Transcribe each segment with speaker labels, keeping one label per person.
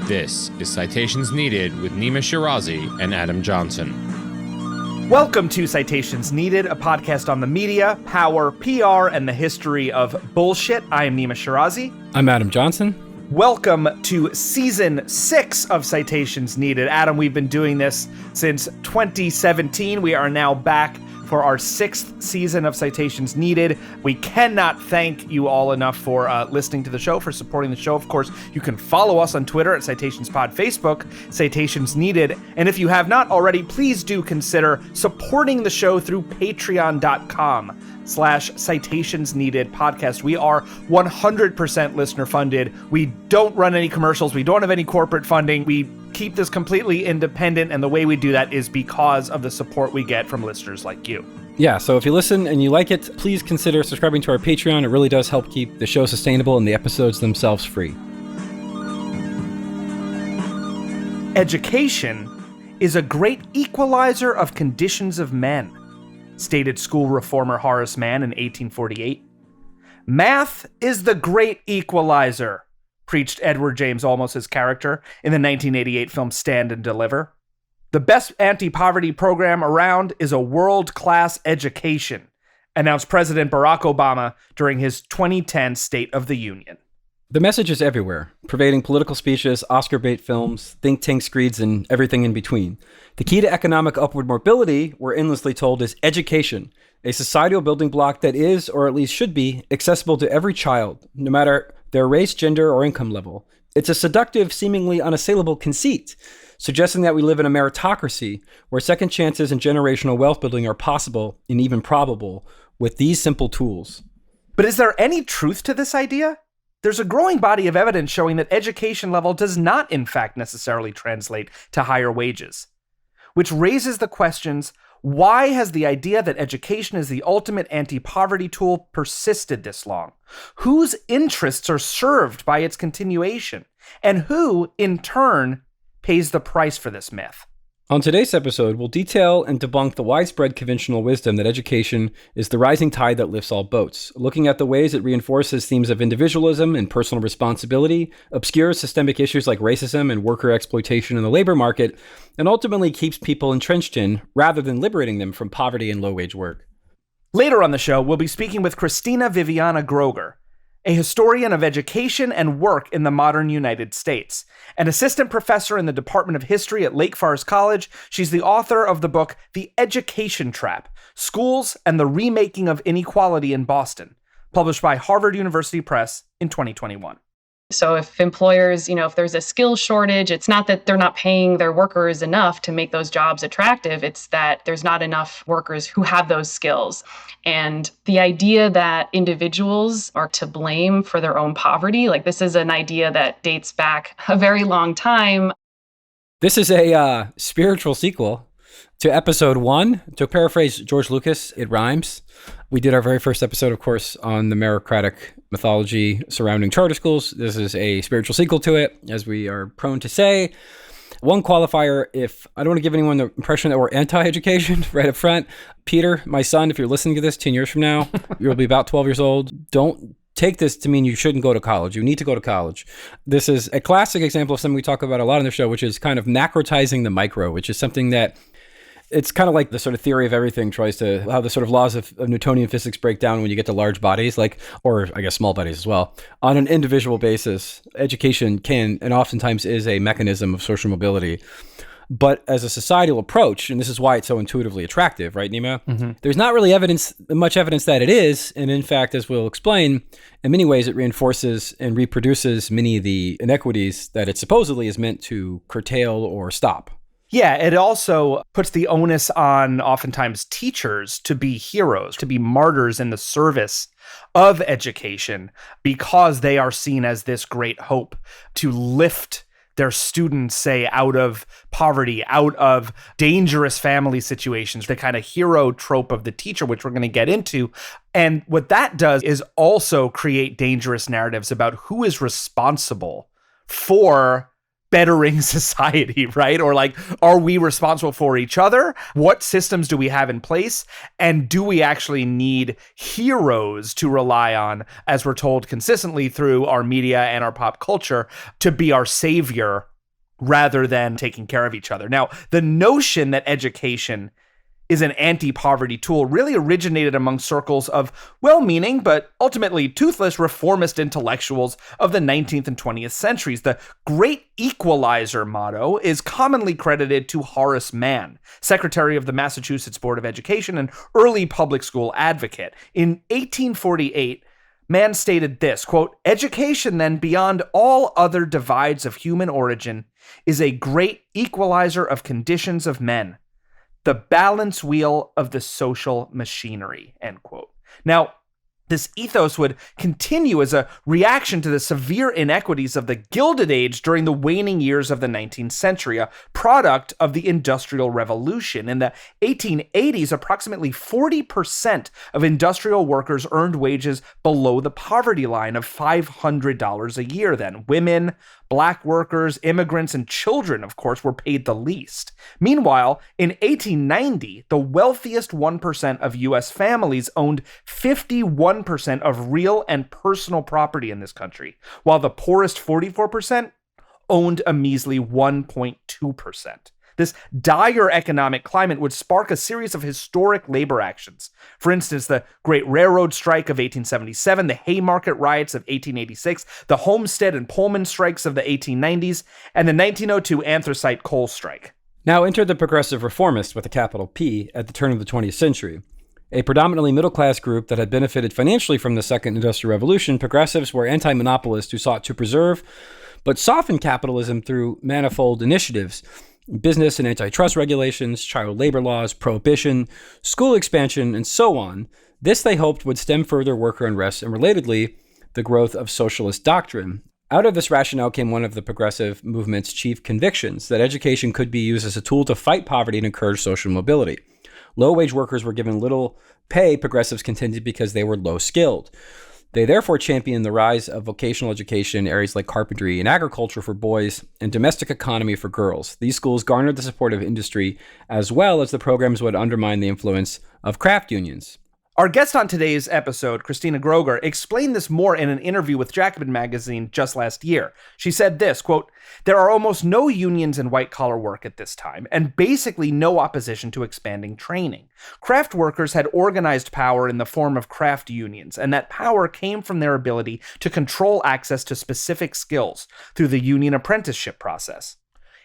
Speaker 1: This is Citations Needed with Nima Shirazi and Adam Johnson.
Speaker 2: Welcome to Citations Needed, a podcast on the media, power, PR, and the history of bullshit. I am Nima Shirazi.
Speaker 3: I'm Adam Johnson.
Speaker 2: Welcome to Season 6 of Citations Needed. Adam, we've been doing this since 2017. We are now back for our 6th season of Citations Needed. We cannot thank you all enough for listening to the show, for supporting the show. Of course, you can follow us on Twitter at CitationsPod, Facebook, Citations Needed. And if you have not already, please do consider supporting the show through patreon.com/Citations Needed podcast. We are 100% listener funded. We don't run any commercials. We don't have any corporate funding. We keep this completely independent, and the way we do that is because of the support we get from listeners like you.
Speaker 3: Yeah, so if you listen and you like it, please consider subscribing to our Patreon. It really does help keep the show sustainable and the episodes themselves free.
Speaker 2: Education is a great equalizer of conditions of men, stated school reformer Horace Mann in 1848. Math is the great equalizer, preached Edward James Olmos' character in the 1988 film Stand and Deliver. The best anti-poverty program around is a world-class education, announced President Barack Obama during his 2010 State of the Union.
Speaker 3: The message is everywhere, pervading political speeches, Oscar bait films, think tank screeds, and everything in between. The key to economic upward mobility, we're endlessly told, is education, a societal building block that is, or at least should be, accessible to every child, no matter their race, gender, or income level. It's a seductive, seemingly unassailable conceit, suggesting that we live in a meritocracy where second chances and generational wealth building are possible and even probable with these simple tools.
Speaker 2: But is there any truth to this idea? There's a growing body of evidence showing that education level does not, in fact, necessarily translate to higher wages, which raises the questions: why has the idea that education is the ultimate anti-poverty tool persisted this long? Whose interests are served by its continuation? And who, in turn, pays the price for this myth?
Speaker 3: On today's episode, we'll detail and debunk the widespread conventional wisdom that education is the rising tide that lifts all boats, looking at the ways it reinforces themes of individualism and personal responsibility, obscures systemic issues like racism and worker exploitation in the labor market, and ultimately keeps people entrenched in, rather than liberating them from poverty and low-wage work.
Speaker 2: Later on the show, we'll be speaking with Christina Viviana Groger, a historian of education and work in the modern United States. An assistant professor in the Department of History at Lake Forest College, she's the author of the book, The Education Trap: Schools and the Remaking of Inequality in Boston, published by Harvard University Press in 2021.
Speaker 4: So if employers, if there's a skill shortage, it's not that they're not paying their workers enough to make those jobs attractive. It's that there's not enough workers who have those skills. And the idea that individuals are to blame for their own poverty, this is an idea that dates back a very long time.
Speaker 3: This is a spiritual sequel to episode 1. To paraphrase George Lucas, it rhymes. We did our very first episode, of course, on the meritocratic mythology surrounding charter schools. This is a spiritual sequel to it, as we are prone to say. One qualifier, if I don't want to give anyone the impression that we're anti-education right up front. Peter, my son, if you're listening to this 10 years from now, you'll be about 12 years old. Don't take this to mean you shouldn't go to college. You need to go to college. This is a classic example of something we talk about a lot on the show, which is kind of macrotizing the micro, which is something that it's kind of like the sort of theory of everything tries to, how the sort of laws of Newtonian physics break down when you get to large bodies, or I guess small bodies as well. On an individual basis, education can and oftentimes is a mechanism of social mobility. But as a societal approach, and this is why it's so intuitively attractive, right, Nima? Mm-hmm. There's not really much evidence that it is. And in fact, as we'll explain, in many ways, it reinforces and reproduces many of the inequities that it supposedly is meant to curtail or stop.
Speaker 2: Yeah, it also puts the onus on oftentimes teachers to be heroes, to be martyrs in the service of education, because they are seen as this great hope to lift their students, say, out of poverty, out of dangerous family situations, the kind of hero trope of the teacher, which we're going to get into. And what that does is also create dangerous narratives about who is responsible for bettering society, right? Or are we responsible for each other? What systems do we have in place? And do we actually need heroes to rely on, as we're told consistently through our media and our pop culture, to be our savior rather than taking care of each other. Now, the notion that education is an anti-poverty tool really originated among circles of well-meaning but ultimately toothless reformist intellectuals of the 19th and 20th centuries. The Great Equalizer motto is commonly credited to Horace Mann, secretary of the Massachusetts Board of Education and early public school advocate. In 1848, Mann stated this, quote, "Education then, beyond all other divides of human origin, is a great equalizer of conditions of men, the balance wheel of the social machinery," end quote. Now, this ethos would continue as a reaction to the severe inequities of the Gilded Age during the waning years of the 19th century, a product of the Industrial Revolution. In the 1880s, approximately 40% of industrial workers earned wages below the poverty line of $500 a year then. Women, Black workers, immigrants, and children, of course, were paid the least. Meanwhile, in 1890, the wealthiest 1% of U.S. families owned 51% of real and personal property in this country, while the poorest 44% owned a measly 1.2%. This dire economic climate would spark a series of historic labor actions. For instance, the Great Railroad Strike of 1877, the Haymarket Riots of 1886, the Homestead and Pullman strikes of the 1890s, and the 1902 Anthracite Coal Strike.
Speaker 3: Now enter the progressive reformists with a capital P at the turn of the 20th century. A predominantly middle-class group that had benefited financially from the Second Industrial Revolution, progressives were anti-monopolists who sought to preserve but soften capitalism through manifold initiatives: business and antitrust regulations, child labor laws, prohibition, school expansion, and so on. This, they hoped, would stem further worker unrest and, relatedly, the growth of socialist doctrine. Out of this rationale came one of the progressive movement's chief convictions, that education could be used as a tool to fight poverty and encourage social mobility. Low-wage workers were given little pay, progressives contended, because they were low-skilled. They therefore championed the rise of vocational education in areas like carpentry and agriculture for boys and domestic economy for girls. These schools garnered the support of industry, as well as the programs would undermine the influence of craft unions.
Speaker 2: Our guest on today's episode, Christina Groger, explained this more in an interview with Jacobin magazine just last year. She said this, quote, "There are almost no unions in white-collar work at this time, and basically no opposition to expanding training. Craft workers had organized power in the form of craft unions, and that power came from their ability to control access to specific skills through the union apprenticeship process.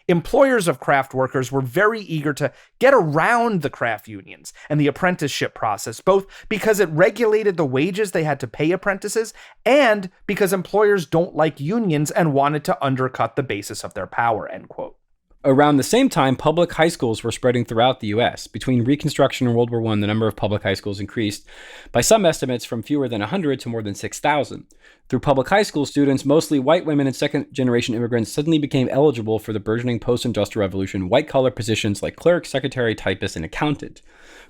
Speaker 2: Employers of craft workers were very eager to get around the craft unions and the apprenticeship process, both because it regulated the wages they had to pay apprentices and because employers don't like unions and wanted to undercut the basis of their power," end quote.
Speaker 3: Around the same time, public high schools were spreading throughout the U.S. Between Reconstruction and World War I, the number of public high schools increased, by some estimates, from fewer than 100 to more than 6,000. Through public high school, students, mostly white women and second-generation immigrants, suddenly became eligible for the burgeoning post-industrial revolution white-collar positions like clerk, secretary, typist, and accountant.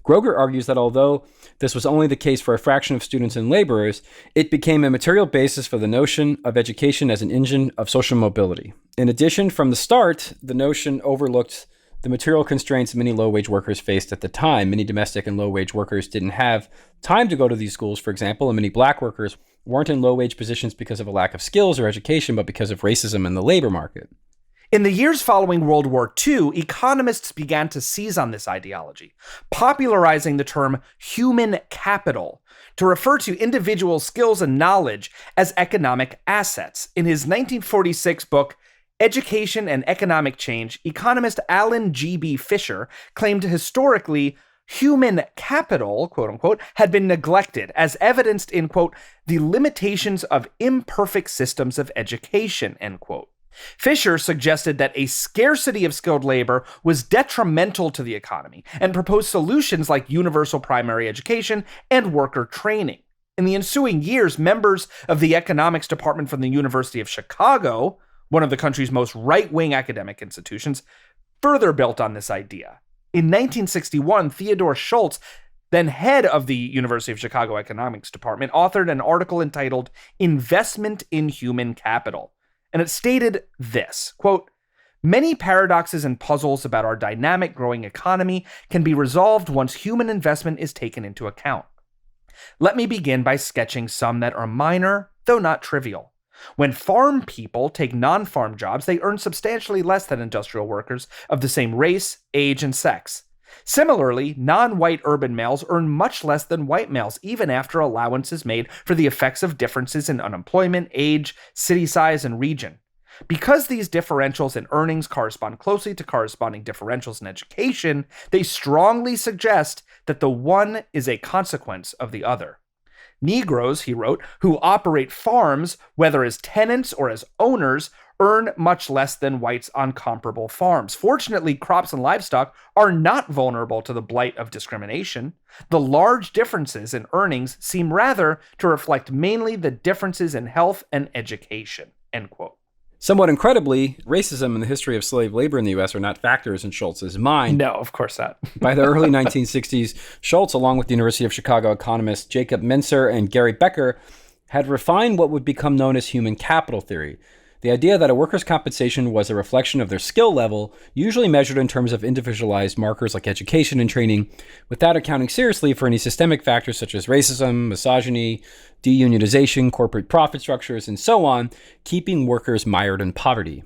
Speaker 3: Groger argues that although this was only the case for a fraction of students and laborers, it became a material basis for the notion of education as an engine of social mobility. In addition, from the start, the notion overlooked the material constraints many low-wage workers faced at the time. Many domestic and low-wage workers didn't have time to go to these schools, for example, and many black workers weren't in low-wage positions because of a lack of skills or education, but because of racism in the labor market.
Speaker 2: In the years following World War II, economists began to seize on this ideology, popularizing the term human capital to refer to individual skills and knowledge as economic assets. In his 1946 book, Education and Economic Change, economist Alan G.B. Fisher claimed historically human capital, quote unquote, had been neglected, as evidenced in, quote, the limitations of imperfect systems of education, end quote. Fisher suggested that a scarcity of skilled labor was detrimental to the economy and proposed solutions like universal primary education and worker training. In the ensuing years, members of the economics department from the University of Chicago, one of the country's most right-wing academic institutions, further built on this idea. In 1961, Theodore Schultz, then head of the University of Chicago Economics Department, authored an article entitled Investment in Human Capital. And it stated this, quote, "Many paradoxes and puzzles about our dynamic growing economy can be resolved once human investment is taken into account. Let me begin by sketching some that are minor, though not trivial. When farm people take non-farm jobs, they earn substantially less than industrial workers of the same race, age, and sex. Similarly, non-white urban males earn much less than white males, even after allowance is made for the effects of differences in unemployment, age, city size, and region. Because these differentials in earnings correspond closely to corresponding differentials in education, they strongly suggest that the one is a consequence of the other. Negroes, he wrote, who operate farms, whether as tenants or as owners, earn much less than whites on comparable farms. Fortunately, crops and livestock are not vulnerable to the blight of discrimination. The large differences in earnings seem rather to reflect mainly the differences in health and education, end quote.
Speaker 3: Somewhat incredibly, racism and the history of slave labor in the U.S. are not factors in Schultz's mind.
Speaker 2: No, of course not.
Speaker 3: By the early 1960s, Schultz, along with the University of Chicago economists Jacob Mincer and Gary Becker, had refined what would become known as human capital theory. The idea that a worker's compensation was a reflection of their skill level, usually measured in terms of individualized markers like education and training, without accounting seriously for any systemic factors such as racism, misogyny, deunionization, corporate profit structures, and so on, keeping workers mired in poverty.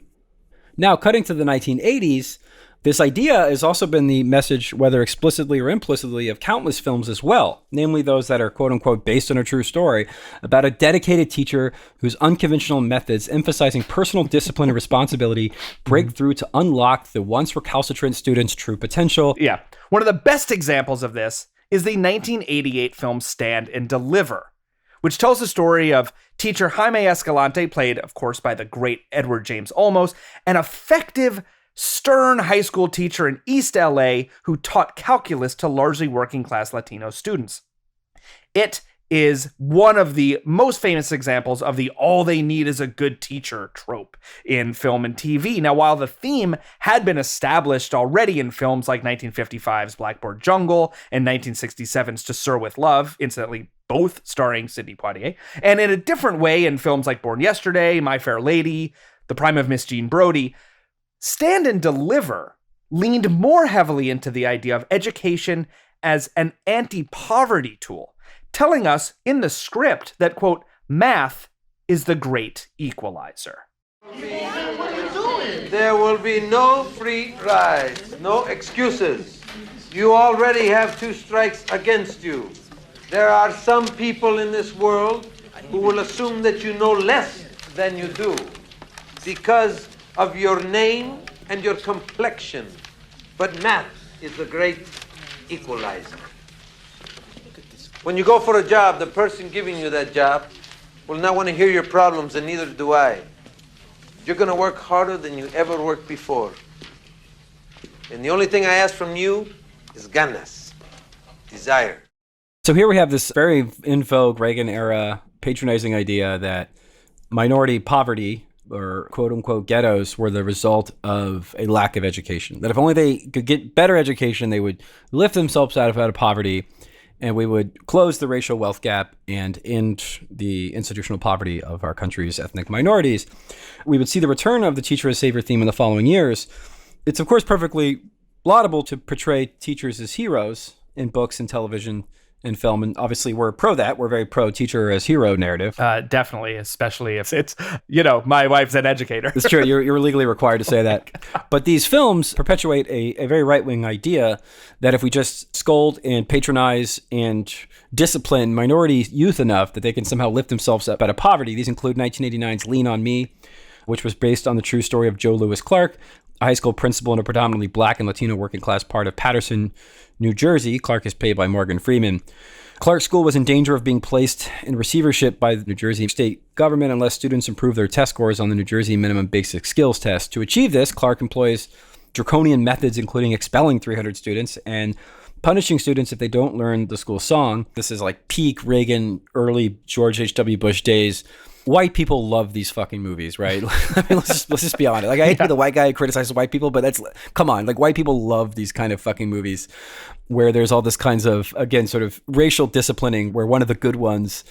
Speaker 3: Now, cutting to the 1980s, this idea has also been the message, whether explicitly or implicitly, of countless films as well, namely those that are quote-unquote based on a true story about a dedicated teacher whose unconventional methods, emphasizing personal discipline and responsibility, break through to unlock the once recalcitrant student's true potential.
Speaker 2: Yeah. One of the best examples of this is the 1988 film Stand and Deliver, which tells the story of teacher Jaime Escalante, played, of course, by the great Edward James Olmos, an effective, stern high school teacher in East LA who taught calculus to largely working-class Latino students. It is one of the most famous examples of the all they need is a good teacher trope in film and TV. Now, while the theme had been established already in films like 1955's Blackboard Jungle and 1967's To Sir with Love, incidentally, both starring Sidney Poitier, and in a different way in films like Born Yesterday, My Fair Lady, The Prime of Miss Jean Brodie, Stand and Deliver leaned more heavily into the idea of education as an anti-poverty tool, telling us in the script that, quote, math is the great equalizer.
Speaker 5: There will be no free rides, no excuses. You already have 2 strikes against you. There are some people in this world who will assume that you know less than you do because of your name and your complexion. But math is the great equalizer. When you go for a job, the person giving you that job will not want to hear your problems, and neither do I. You're going to work harder than you ever worked before. And the only thing I ask from you is ganas, desire.
Speaker 3: So here we have this very in vogue Reagan-era patronizing idea that minority poverty, or quote-unquote ghettos, were the result of a lack of education. That if only they could get better education, they would lift themselves out of poverty, and we would close the racial wealth gap and end the institutional poverty of our country's ethnic minorities. We would see the return of the teacher as savior theme in the following years. It's, of course, perfectly laudable to portray teachers as heroes in books and television and film, and obviously we're pro that. We're very pro teacher as hero narrative.
Speaker 2: Definitely, especially if it's, my wife's an educator.
Speaker 3: It's true. You're legally required to say that. But these films perpetuate a very right-wing idea that if we just scold and patronize and discipline minority youth enough that they can somehow lift themselves up out of poverty. These include 1989's Lean on Me, which was based on the true story of Joe Louis Clark, a high school principal in a predominantly black and Latino working class part of Paterson, New Jersey. Clark is played by Morgan Freeman. Clark's school was in danger of being placed in receivership by the New Jersey state government unless students improved their test scores on the New Jersey Minimum Basic Skills Test. To achieve this, Clark employs draconian methods, including expelling 300 students and punishing students if they don't learn the school song. This is like peak Reagan, early George H.W. Bush days. White people love these fucking movies, right? I mean, let's just be honest. Like, I hate to be the white guy who criticizes white people, but come on. Like, white people love these kind of fucking movies where there's all this kinds of, again, sort of racial disciplining where one of the good ones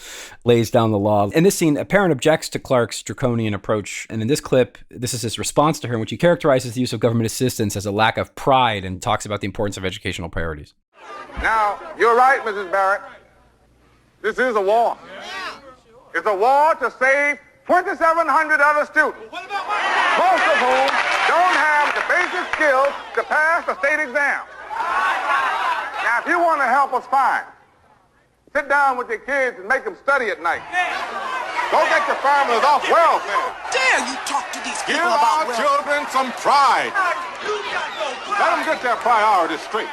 Speaker 3: lays down the law. In this scene, a parent objects to Clark's draconian approach. And in this clip, this is his response to her in which he characterizes the use of government assistance as a lack of pride and talks about the importance of educational priorities.
Speaker 6: Now, you're right, Mrs. Barrett. This is a war. It's a war to save 2,700 other students, most of whom don't have the basic skills to pass the state exam. Now, if you want to help us, fine. Sit down with your kids and make them study at night. Don't get your families off welfare.
Speaker 7: Dare you talk to these people
Speaker 6: Give
Speaker 7: about
Speaker 6: our children some pride. Let them get their priorities straight.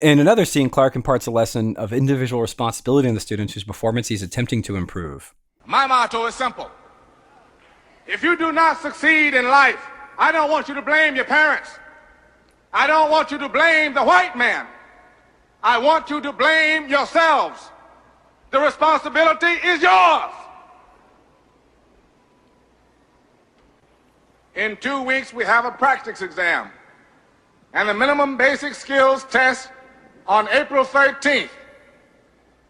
Speaker 3: In another scene, Clark imparts a lesson of individual responsibility in the students whose performance he's attempting to improve.
Speaker 6: My motto is simple. If you do not succeed in life, I don't want you to blame your parents. I don't want you to blame the white man. I want you to blame yourselves. The responsibility is yours. In 2 weeks, we have a practice exam and the minimum basic skills test on April 13th.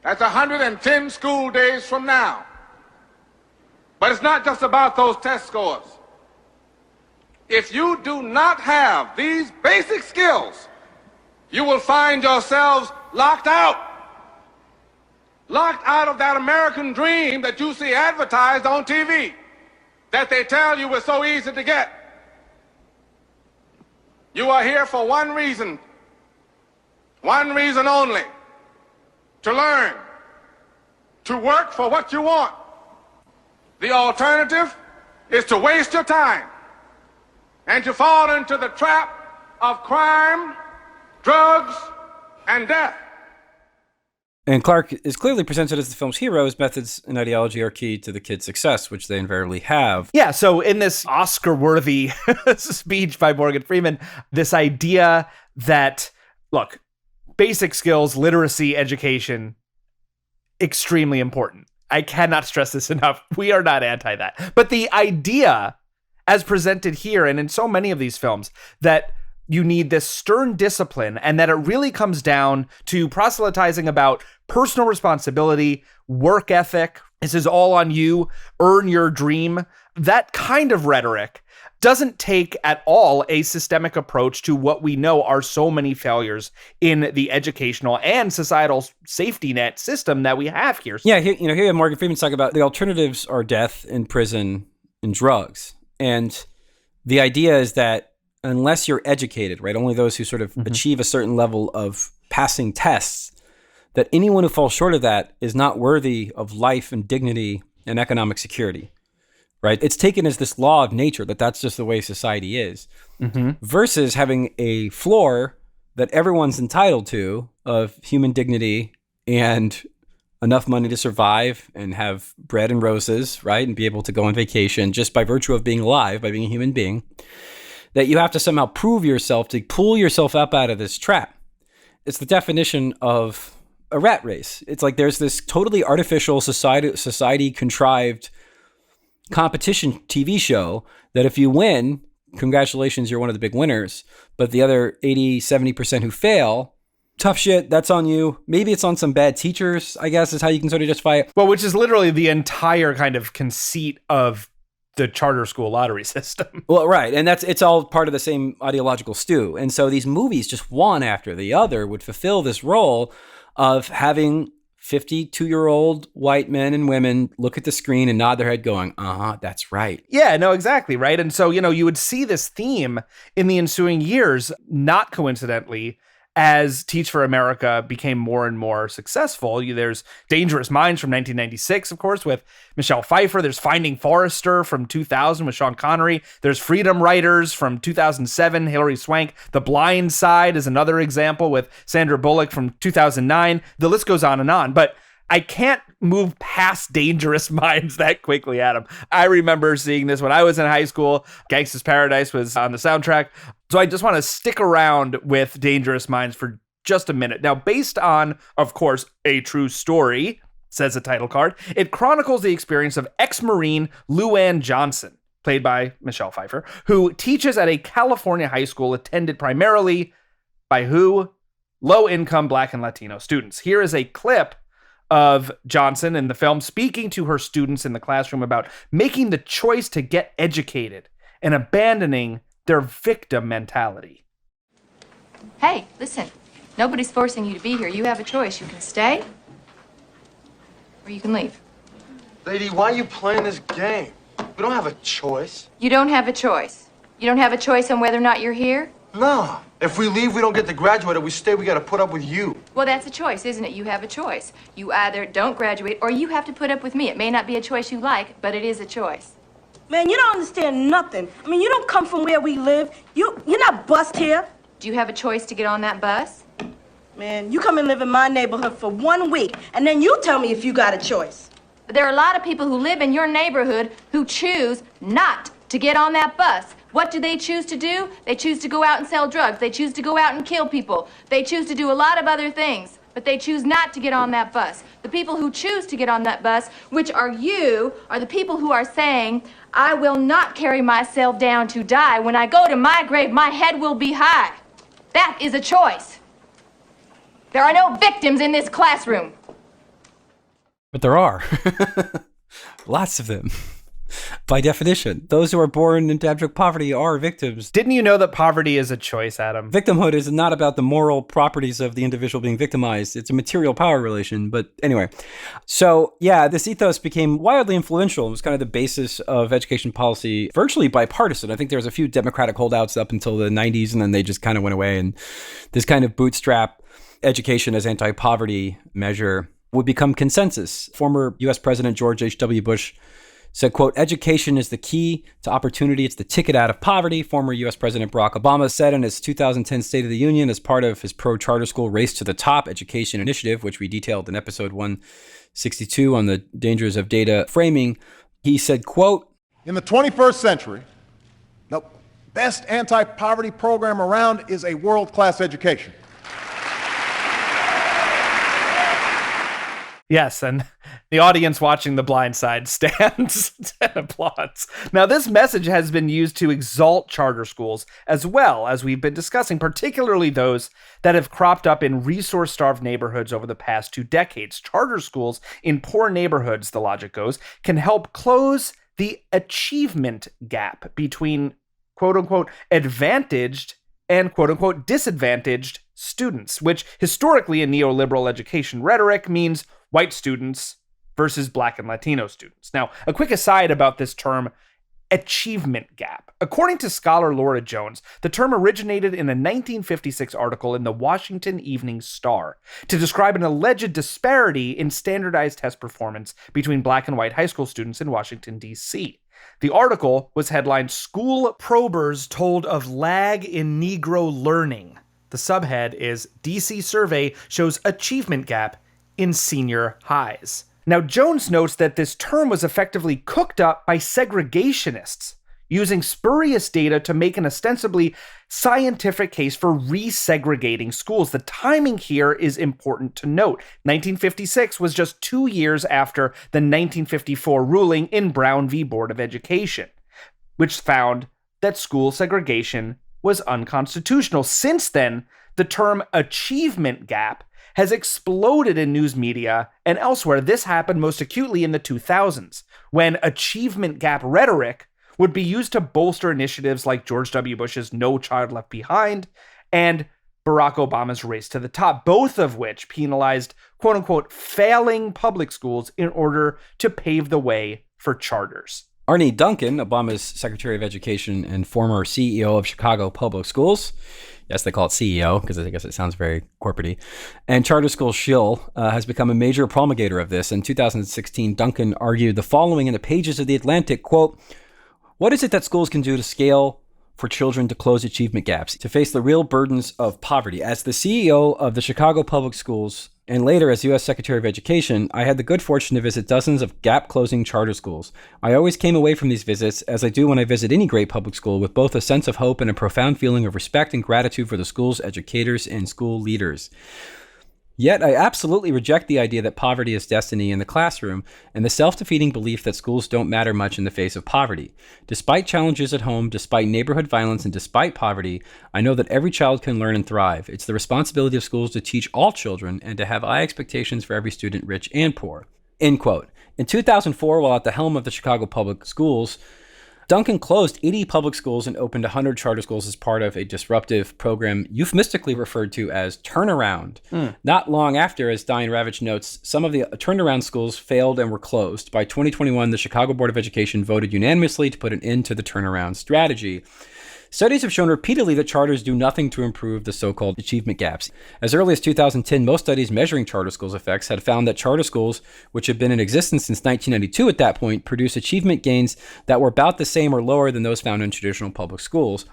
Speaker 6: That's 110 school days from now. But it's not just about those test scores. If you do not have these basic skills, you will find yourselves locked out. Locked out of that American dream that you see advertised on TV, that they tell you is so easy to get. You are here for one reason only: to learn, to work for what you want. The alternative is to waste your time and to fall into the trap of crime, drugs, and death.
Speaker 3: And Clark is clearly presented as the film's hero. His methods and ideology are key to the kids' success, which they invariably have.
Speaker 2: Yeah, so in this Oscar-worthy speech by Morgan Freeman, this idea that, look, basic skills, literacy, education, extremely important. I cannot stress this enough. We are not anti that. But the idea, as presented here and in so many of these films, that you need this stern discipline and that it really comes down to proselytizing about personal responsibility, work ethic. This is all on you, earn your dream. That kind of rhetoric doesn't take at all a systemic approach to what we know are so many failures in the educational and societal safety net system that we have here.
Speaker 3: Yeah, here you have Morgan Freeman talking about the alternatives are death in prison and drugs. And the idea is that unless you're educated, right, only those who sort of achieve a certain level of passing tests, that anyone who falls short of that is not worthy of life and dignity and economic security, right? It's taken as this law of nature that that's just the way society is, versus having a floor that everyone's entitled to of human dignity and enough money to survive and have bread and roses, right? And be able to go on vacation just by virtue of being alive, by being a human being. That you have to somehow prove yourself to pull yourself up out of this trap. It's the definition of a rat race. It's like there's this totally artificial society contrived competition TV show that if you win, congratulations, you're one of the big winners. But the other 80, 70% who fail, tough shit, that's on you. Maybe it's on some bad teachers, I guess, is how you can sort of justify it.
Speaker 2: Well, which is literally the entire kind of conceit of the charter school lottery system.
Speaker 3: Well, right. And it's all part of the same ideological stew. And so these movies, just one after the other, would fulfill this role of having 52-year-old white men and women look at the screen and nod their head going, that's right.
Speaker 2: Yeah, no, exactly. Right. And so, you would see this theme in the ensuing years, not coincidentally, as Teach for America became more and more successful. There's Dangerous Minds from 1996, of course, with Michelle Pfeiffer. There's Finding Forrester from 2000 with Sean Connery. There's Freedom Writers from 2007, Hilary Swank. The Blind Side is another example with Sandra Bullock from 2009. The list goes on and on. But I can't move past Dangerous Minds that quickly, Adam. I remember seeing this when I was in high school. Gangsta's Paradise was on the soundtrack. So I just want to stick around with Dangerous Minds for just a minute. Now, based on, of course, a true story, says the title card, it chronicles the experience of ex-Marine Luann Johnson, played by Michelle Pfeiffer, who teaches at a California high school attended primarily by who? Low-income Black and Latino students. Here is a clip of Johnson in the film speaking to her students in the classroom about making the choice to get educated and abandoning their victim mentality.
Speaker 8: Hey, listen, nobody's forcing you to be here. You have a choice. You can stay or you can leave.
Speaker 7: Lady, why are you playing this game? We don't have a choice.
Speaker 8: You don't have a choice. You don't have a choice on whether or not you're here?
Speaker 7: No. If we leave, we don't get to graduate. If we stay, we gotta put up with you.
Speaker 8: Well, that's a choice, isn't it? You have a choice. You either don't graduate or you have to put up with me. It may not be a choice you like, but it is a choice.
Speaker 9: Man, you don't understand nothing. I mean, you don't come from where we live. You're not bused here.
Speaker 8: Do you have a choice to get on that bus?
Speaker 9: Man, you come and live in my neighborhood for 1 week, and then you tell me if you got a choice.
Speaker 8: But there are a lot of people who live in your neighborhood who choose not to get on that bus. What do they choose to do? They choose to go out and sell drugs. They choose to go out and kill people. They choose to do a lot of other things, but they choose not to get on that bus. The people who choose to get on that bus, which are you, are the people who are saying, I will not carry myself down to die. When I go to my grave, my head will be high. That is a choice. There are no victims in this classroom.
Speaker 3: But there are. Lots of them. By definition, those who are born into abject poverty are victims.
Speaker 2: Didn't you know that poverty is a choice, Adam?
Speaker 3: Victimhood is not about the moral properties of the individual being victimized. It's a material power relation. But anyway, so yeah, this ethos became wildly influential. It was kind of the basis of education policy, virtually bipartisan. I think there was a few Democratic holdouts up until the 90s, and then they just kind of went away. And this kind of bootstrap education as anti-poverty measure would become consensus. Former U.S. President George H.W. Bush said, quote, education is the key to opportunity. It's the ticket out of poverty. Former U.S. President Barack Obama said in his 2010 State of the Union as part of his pro-charter school Race to the Top education initiative, which we detailed in episode 162 on the dangers of data framing, he said, quote,
Speaker 10: in the 21st century, the best anti-poverty program around is a world-class education.
Speaker 2: Yes, and the audience watching The Blind Side stands and applauds. Now, this message has been used to exalt charter schools as well, as we've been discussing, particularly those that have cropped up in resource-starved neighborhoods over the past 2 decades. Charter schools in poor neighborhoods, the logic goes, can help close the achievement gap between quote-unquote advantaged and quote-unquote disadvantaged students, which historically in neoliberal education rhetoric means white students versus Black and Latino students. Now, a quick aside about this term, achievement gap. According to scholar Laura Jones, the term originated in a 1956 article in the Washington Evening Star to describe an alleged disparity in standardized test performance between Black and white high school students in Washington, D.C. The article was headlined, School Probers Told of Lag in Negro Learning. The subhead is, D.C. Survey Shows Achievement Gap in Senior Highs. Now, Jones notes that this term was effectively cooked up by segregationists, using spurious data to make an ostensibly scientific case for resegregating schools. The timing here is important to note. 1956 was just 2 years after the 1954 ruling in Brown v. Board of Education, which found that school segregation was unconstitutional. Since then, the term achievement gap has exploded in news media and elsewhere. This happened most acutely in the 2000s, when achievement gap rhetoric would be used to bolster initiatives like George W. Bush's No Child Left Behind and Barack Obama's Race to the Top, both of which penalized, quote-unquote, failing public schools in order to pave the way for charters.
Speaker 3: Arne Duncan, Obama's Secretary of Education and former CEO of Chicago Public Schools, yes, they call it CEO because I guess it sounds very corporate-y, and charter school shill, has become a major promulgator of this. In 2016, Duncan argued the following in the pages of The Atlantic, quote, what is it that schools can do to scale for children to close achievement gaps, to face the real burdens of poverty? As the CEO of the Chicago Public Schools, and later as U.S. Secretary of Education, I had the good fortune to visit dozens of gap-closing charter schools. I always came away from these visits, as I do when I visit any great public school, with both a sense of hope and a profound feeling of respect and gratitude for the school's educators and school leaders. Yet I absolutely reject the idea that poverty is destiny in the classroom and the self-defeating belief that schools don't matter much in the face of poverty. Despite challenges at home, despite neighborhood violence, and despite poverty, I know that every child can learn and thrive. It's the responsibility of schools to teach all children and to have high expectations for every student, rich and poor. End quote. In 2004, while at the helm of the Chicago Public Schools, Duncan closed 80 public schools and opened 100 charter schools as part of a disruptive program euphemistically referred to as turnaround. Not long after, as Diane Ravitch notes, some of the turnaround schools failed and were closed. By 2021, the Chicago Board of Education voted unanimously to put an end to the turnaround strategy. Studies have shown repeatedly that charters do nothing to improve the so-called achievement gaps. As early as 2010, most studies measuring charter schools' effects had found that charter schools, which had been in existence since 1992 at that point, produced achievement gains that were about the same or lower than those found in traditional public schools.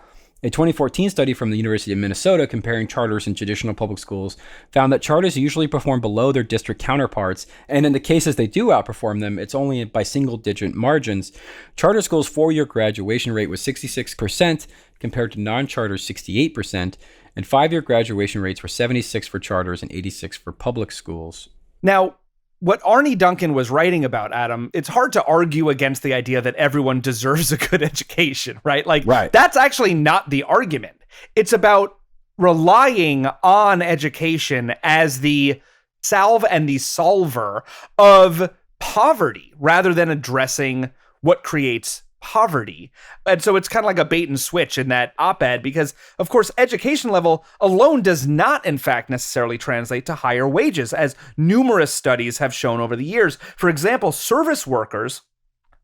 Speaker 3: A 2014 study from the University of Minnesota comparing charters and traditional public schools found that charters usually perform below their district counterparts, and in the cases they do outperform them, it's only by single-digit margins. Charter schools' 4-year graduation rate was 66% compared to non-charters 68%, and 5-year graduation rates were 76 for charters and 86 for public schools.
Speaker 2: Now, what Arne Duncan was writing about, Adam, it's hard to argue against the idea that everyone deserves a good education, right? That's actually not the argument. It's about relying on education as the salve and the solver of poverty rather than addressing what creates poverty. And so it's kind of like a bait and switch in that op-ed because, of course, education level alone does not, in fact, necessarily translate to higher wages, as numerous studies have shown over the years. For example, service workers,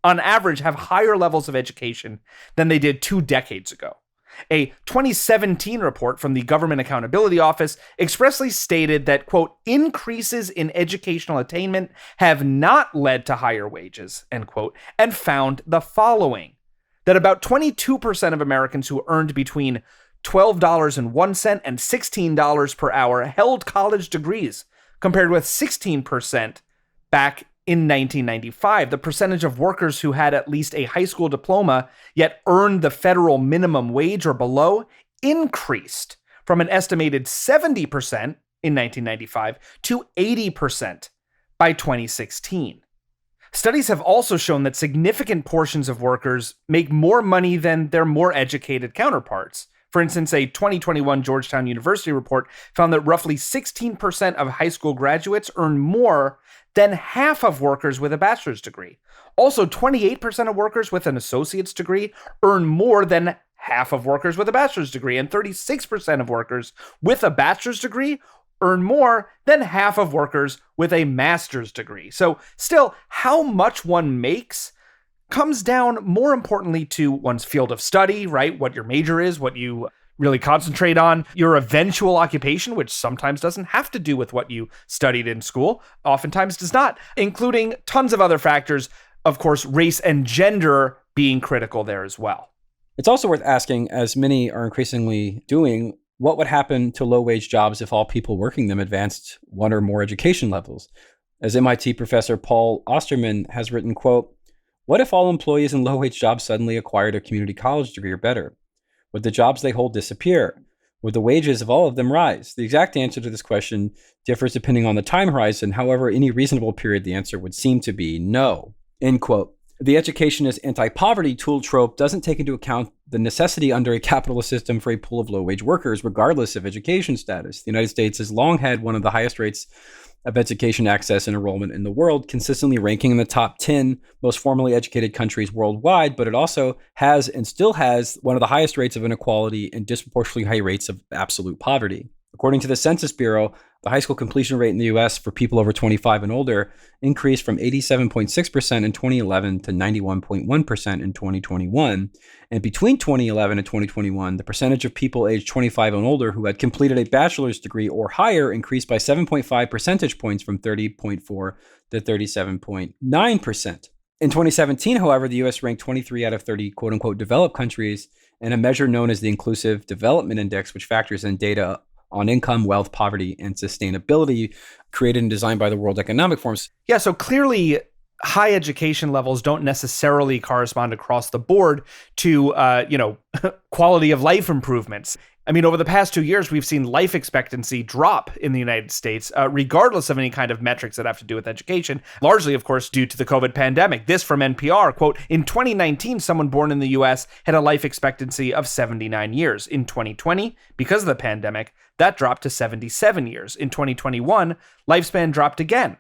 Speaker 2: on average, have higher levels of education than they did 2 decades ago. A 2017 report from the Government Accountability Office expressly stated that, quote, increases in educational attainment have not led to higher wages, end quote, and found the following: that about 22% of Americans who earned between $12.01 and $16 per hour held college degrees, compared with 16% back in 1995. The percentage of workers who had at least a high school diploma yet earned the federal minimum wage or below increased from an estimated 70% in 1995 to 80% by 2016. Studies have also shown that significant portions of workers make more money than their more educated counterparts. For instance, a 2021 Georgetown University report found that roughly 16% of high school graduates earn more than half of workers with a bachelor's degree. Also, 28% of workers with an associate's degree earn more than half of workers with a bachelor's degree, and 36% of workers with a bachelor's degree earn more than half of workers with a master's degree. So still, how much one makes comes down more importantly to one's field of study, right? What your major is, what you really concentrate on, your eventual occupation, which sometimes doesn't have to do with what you studied in school, oftentimes does not, including tons of other factors, of course, race and gender being critical there as well.
Speaker 3: It's also worth asking, as many are increasingly doing, what would happen to low-wage jobs if all people working them advanced one or more education levels? As MIT professor Paul Osterman has written, quote, what if all employees in low-wage jobs suddenly acquired a community college degree or better? Would the jobs they hold disappear? Would the wages of all of them rise? The exact answer to this question differs depending on the time horizon. However, any reasonable period, the answer would seem to be no. End quote. The education as anti-poverty tool trope doesn't take into account the necessity under a capitalist system for a pool of low-wage workers, regardless of education status. The United States has long had one of the highest rates of education access and enrollment in the world, consistently ranking in the top 10 most formally educated countries worldwide, but it also has and still has one of the highest rates of inequality and disproportionately high rates of absolute poverty. According to the Census Bureau, the high school completion rate in the U.S. for people over 25 and older increased from 87.6% in 2011 to 91.1% in 2021. And between 2011 and 2021, the percentage of people aged 25 and older who had completed a bachelor's degree or higher increased by 7.5 percentage points from 30.4 to 37.9%. In 2017, however, the U.S. ranked 23 out of 30 quote-unquote developed countries in a measure known as the Inclusive Development Index, which factors in data on income, wealth, poverty, and sustainability, created and designed by the World Economic Forum.
Speaker 2: Yeah, so clearly high education levels don't necessarily correspond across the board to, quality of life improvements. I mean, over the past 2 years, we've seen life expectancy drop in the United States, regardless of any kind of metrics that have to do with education, largely, of course, due to the COVID pandemic. This from NPR, quote, in 2019, someone born in the U.S. had a life expectancy of 79 years. In 2020, because of the pandemic, that dropped to 77 years. In 2021, lifespan dropped again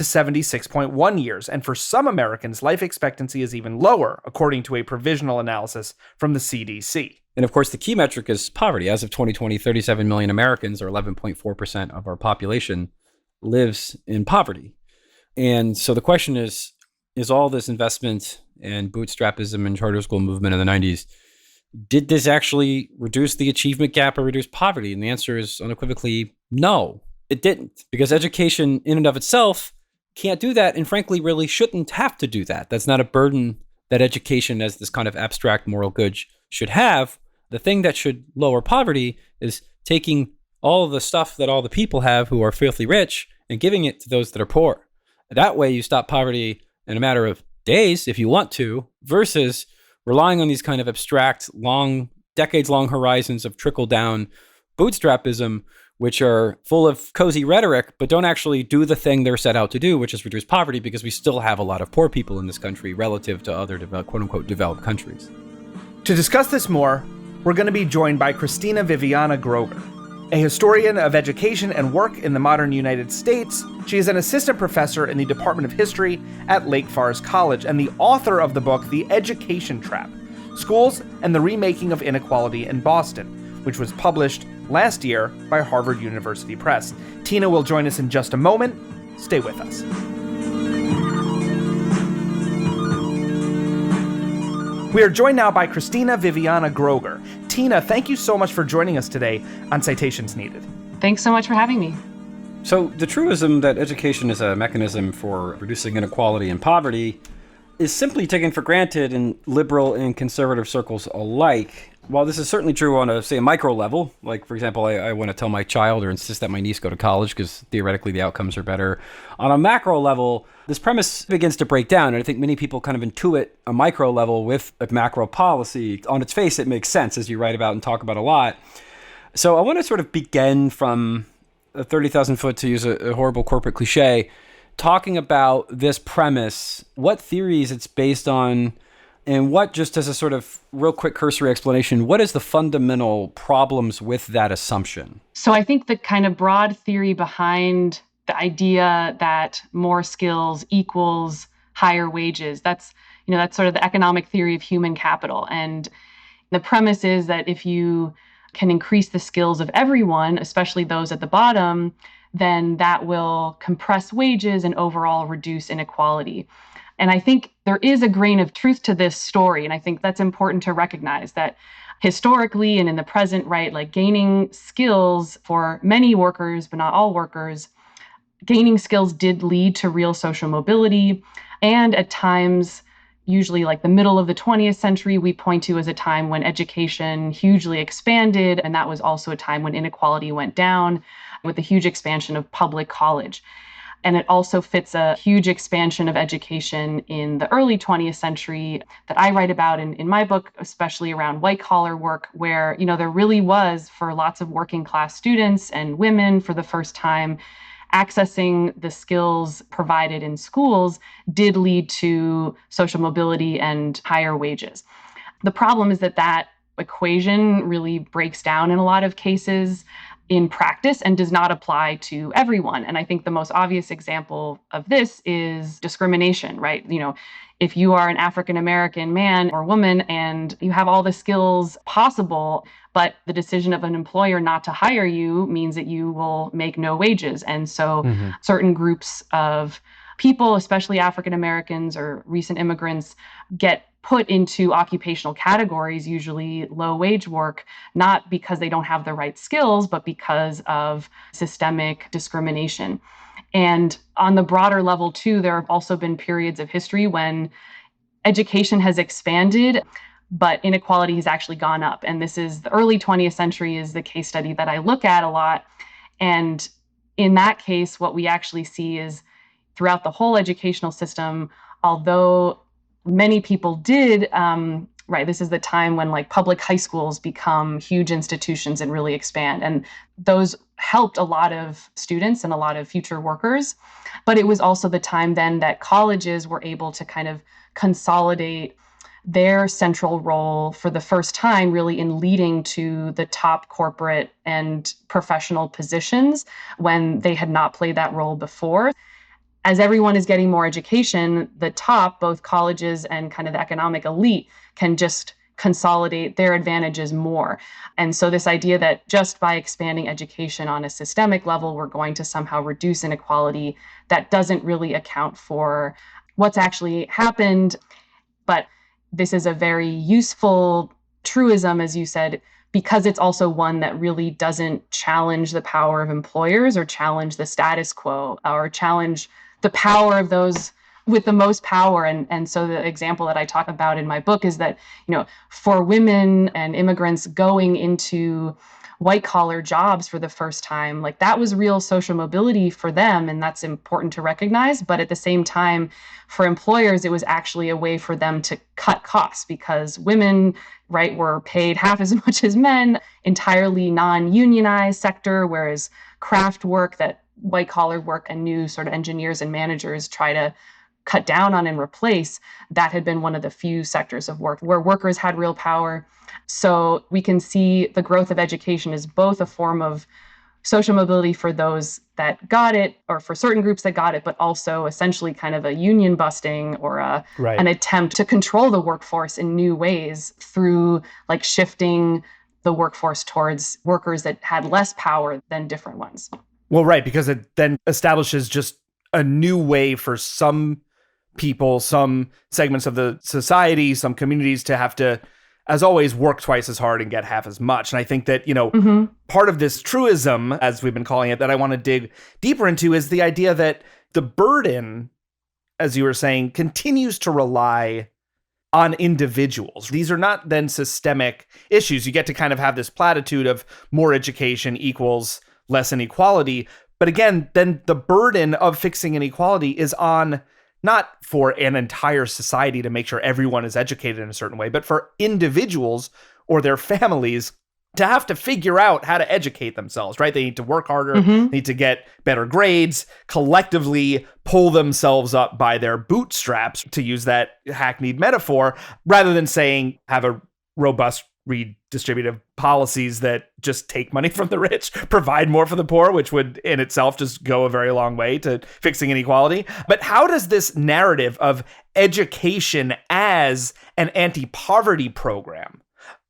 Speaker 2: to 76.1 years, and for some Americans, life expectancy is even lower, according to a provisional analysis from the CDC.
Speaker 3: And of course, the key metric is poverty. As of 2020, 37 million Americans, or 11.4% of our population, lives in poverty. And so the question is all this investment and bootstrapism and charter school movement in the 90s, did this actually reduce the achievement gap or reduce poverty? And the answer is unequivocally no, it didn't. Because education in and of itself can't do that, and frankly, really shouldn't have to do that. That's not a burden that education as this kind of abstract moral good should have. The thing that should lower poverty is taking all of the stuff that all the people have who are filthy rich and giving it to those that are poor. That way you stop poverty in a matter of days, if you want to, versus relying on these kind of abstract, decades-long horizons of trickle-down bootstrapism, which are full of cozy rhetoric, but don't actually do the thing they're set out to do, which is reduce poverty, because we still have a lot of poor people in this country relative to other quote-unquote developed countries.
Speaker 2: To discuss this more, we're going to be joined by Christina Viviana Groger, a historian of education and work in the modern United States. She is an assistant professor in the Department of History at Lake Forest College and the author of the book, The Education Trap: Schools and the Remaking of Inequality in Boston, which was published last year by Harvard University Press. Tina will join us in just a moment. Stay with us. We are joined now by Christina Viviana Groger. Tina, thank you so much for joining us today on Citations Needed.
Speaker 4: Thanks so much for having me.
Speaker 3: So the truism that education is a mechanism for reducing inequality and poverty is simply taken for granted in liberal and conservative circles alike. While this is certainly true on a micro level, like, for example, I want to tell my child or insist that my niece go to college because theoretically the outcomes are better. On a macro level, this premise begins to break down, and I think many people kind of intuit a micro level with a macro policy. On its face, it makes sense, as you write about and talk about a lot. So I want to sort of begin from a 30,000 foot, to use a horrible corporate cliche, talking about this premise, what theories it's based on, and what, just as a sort of real quick cursory explanation, what is the fundamental problems with that assumption?
Speaker 4: So I think the kind of broad theory behind the idea that more skills equals higher wages, that's sort of the economic theory of human capital. And the premise is that if you can increase the skills of everyone, especially those at the bottom, then that will compress wages and overall reduce inequality. And I think there is a grain of truth to this story. And I think that's important to recognize that historically and in the present, right, like gaining skills for many workers, but not all workers, gaining skills did lead to real social mobility. And at times, usually like the middle of the 20th century, we point to as a time when education hugely expanded. And that was also a time when inequality went down with the huge expansion of public college. And it also fits a huge expansion of education in the early 20th century that I write about in my book, especially around white collar work, where, there really was, for lots of working class students and women, for the first time, accessing the skills provided in schools did lead to social mobility and higher wages. The problem is that equation really breaks down in a lot of cases in practice and does not apply to everyone. And I think the most obvious example of this is discrimination, right? If you are an African-American man or woman and you have all the skills possible, but the decision of an employer not to hire you means that you will make no wages. And so certain groups of people, especially African-Americans or recent immigrants, get put into occupational categories, usually low-wage work, not because they don't have the right skills, but because of systemic discrimination. And on the broader level, too, there have also been periods of history when education has expanded, but inequality has actually gone up. And this is the early 20th century is the case study that I look at a lot. And in that case, what we actually see is throughout the whole educational system, although many people did, this is the time when like public high schools become huge institutions and really expand. And those helped a lot of students and a lot of future workers. But it was also the time then that colleges were able to kind of consolidate their central role for the first time, really in leading to the top corporate and professional positions when they had not played that role before. as everyone is getting more education, the top, both colleges and kind of the economic elite, can just consolidate their advantages more. And so this idea that just by expanding education on a systemic level, we're going to somehow reduce inequality, that doesn't really account for what's actually happened. But this is a very useful truism, as you said, because it's also one that really doesn't challenge the power of employers or challenge the status quo or challenge the power of those with the most power. And so the example that I talk about in my book is that, for women and immigrants going into white collar jobs for the first time, like that was real social mobility for them. And that's important to recognize. But at the same time, for employers, it was actually a way for them to cut costs because women, right, were paid half as much as men, entirely non-unionized sector, whereas craft work, that white collar work and new sort of engineers and managers try to cut down on and replace, that had been one of the few sectors of work where workers had real power. So we can see the growth of education as both a form of social mobility for those that got it, or for certain groups that got it, but also essentially kind of a union busting or an attempt to control the workforce in new ways through like shifting the workforce towards workers that had less power than different ones.
Speaker 2: Well, right, because it then establishes just a new way for some people, some segments of the society, some communities to have to, as always, work twice as hard and get half as much. And I think that, part of this truism, as we've been calling it, that I want to dig deeper into is the idea that the burden, as you were saying, continues to rely on individuals. These are not then systemic issues. You get to kind of have this platitude of more education equals less inequality. But again, then the burden of fixing inequality is on not for an entire society to make sure everyone is educated in a certain way, but for individuals or their families to have to figure out how to educate themselves, right? They need to work harder, they need to get better grades, collectively pull themselves up by their bootstraps, to use that hackneyed metaphor, rather than saying have a robust redistributive policies that just take money from the rich, provide more for the poor, which would in itself just go a very long way to fixing inequality. But how does this narrative of education as an anti-poverty program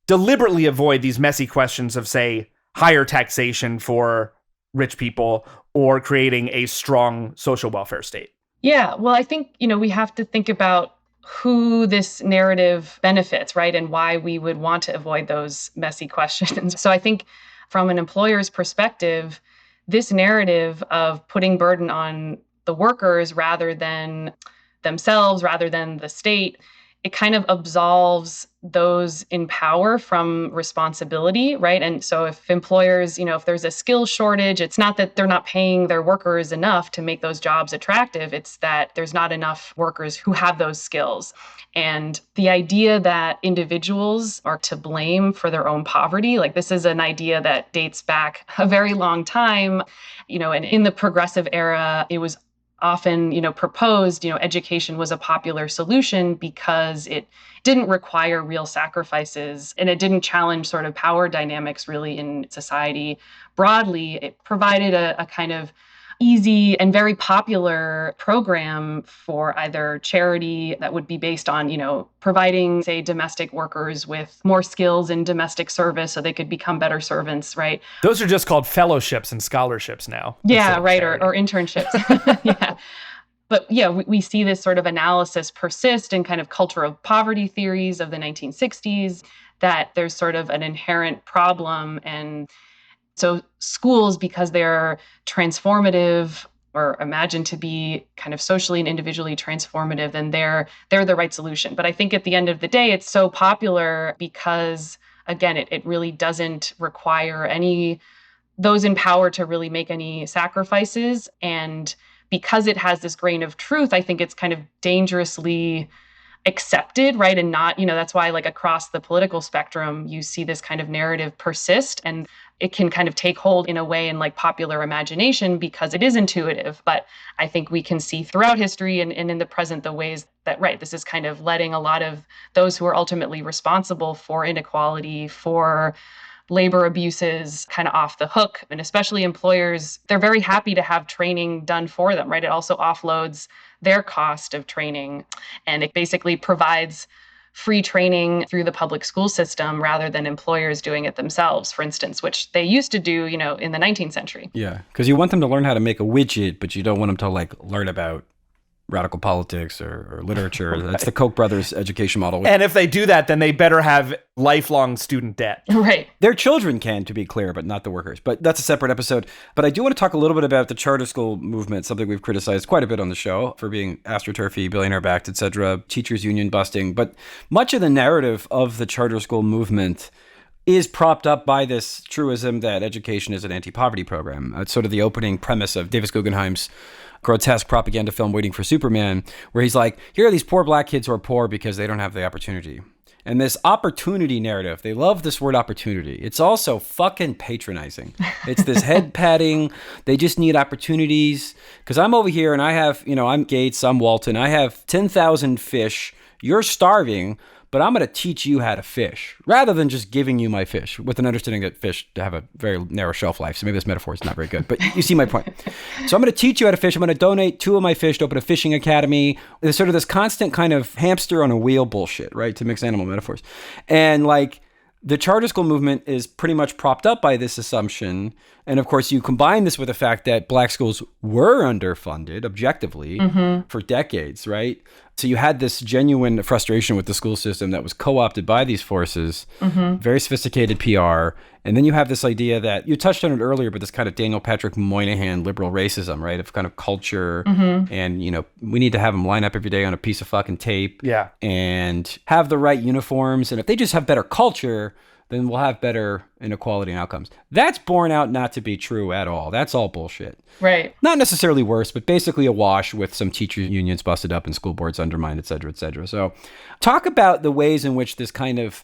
Speaker 2: deliberately avoid these messy questions of, say, higher taxation for rich people or creating a strong social welfare state?
Speaker 4: Yeah, well, I think, we have to think about who this narrative benefits, right? And why we would want to avoid those messy questions. So I think from an employer's perspective, this narrative of putting burden on the workers rather than themselves, rather than the state, it kind of absolves those in power from responsibility, right? And so if employers, if there's a skill shortage, it's not that they're not paying their workers enough to make those jobs attractive. It's that there's not enough workers who have those skills. And the idea that individuals are to blame for their own poverty, like this is an idea that dates back a very long time, and in the progressive era, it was often, proposed, education was a popular solution because it didn't require real sacrifices and it didn't challenge sort of power dynamics really in society broadly. It provided a kind of easy and very popular program for either charity that would be based on, providing, say, domestic workers with more skills in domestic service so they could become better servants, right?
Speaker 2: Those are just called fellowships and scholarships now.
Speaker 4: Yeah, right, or internships. Yeah. But yeah, we see this sort of analysis persist in kind of cultural poverty theories of the 1960s, that there's sort of an inherent problem. And so schools, because they're transformative or imagined to be kind of socially and individually transformative, then they're the right solution. But I think at the end of the day, it's so popular because, again, it really doesn't require those in power to really make any sacrifices. And because it has this grain of truth, I think it's kind of dangerously accepted, right? And not, that's why like across the political spectrum, you see this kind of narrative persist, and it can kind of take hold in a way in like popular imagination because it is intuitive. But I think we can see throughout history and in the present the ways that, right, this is kind of letting a lot of those who are ultimately responsible for inequality, for labor abuses kind of off the hook. And especially employers, they're very happy to have training done for them, right? It also offloads their cost of training, and it basically provides free training through the public school system rather than employers doing it themselves, for instance, which they used to do, in the 19th century.
Speaker 3: Yeah, because you want them to learn how to make a widget, but you don't want them to learn about radical politics or literature. Right. That's the Koch brothers education model.
Speaker 2: And if they do that, then they better have lifelong student debt.
Speaker 4: Right.
Speaker 3: Their children can, to be clear, but not the workers. But that's a separate episode. But I do want to talk a little bit about the charter school movement, something we've criticized quite a bit on the show for being astroturfy, billionaire-backed, et cetera, teachers union busting. But much of the narrative of the charter school movement is propped up by this truism that education is an anti-poverty program. It's sort of the opening premise of Davis Guggenheim's grotesque propaganda film Waiting for Superman, where he's like, here are these poor black kids who are poor because they don't have the opportunity. And this opportunity narrative, they love this word opportunity. It's also fucking patronizing. It's this head patting. They just need opportunities. Because I'm over here and I have, I'm Gates, I'm Walton. I have 10,000 fish. You're starving, but I'm going to teach you how to fish rather than just giving you my fish, with an understanding that fish have a very narrow shelf life. So maybe this metaphor is not very good, but you see my point. So I'm going to teach you how to fish. I'm going to donate 2 of my fish to open a fishing academy. There's sort of this constant kind of hamster on a wheel bullshit, right? To mix animal metaphors. And the charter school movement is pretty much propped up by this assumption. And of course, you combine this with the fact that black schools were underfunded objectively for decades, right? So you had this genuine frustration with the school system that was co-opted by these forces, very sophisticated PR. And then you have this idea that you touched on it earlier, but this kind of Daniel Patrick Moynihan liberal racism, right? Of kind of culture. And, we need to have them line up every day on a piece of fucking tape.
Speaker 2: Yeah.
Speaker 3: And have the right uniforms. And if they just have better culture, then we'll have better inequality and outcomes. That's borne out not to be true at all. That's all bullshit.
Speaker 4: Right.
Speaker 3: Not necessarily worse, but basically a wash with some teacher unions busted up and school boards undermined, et cetera, et cetera. So talk about the ways in which this kind of,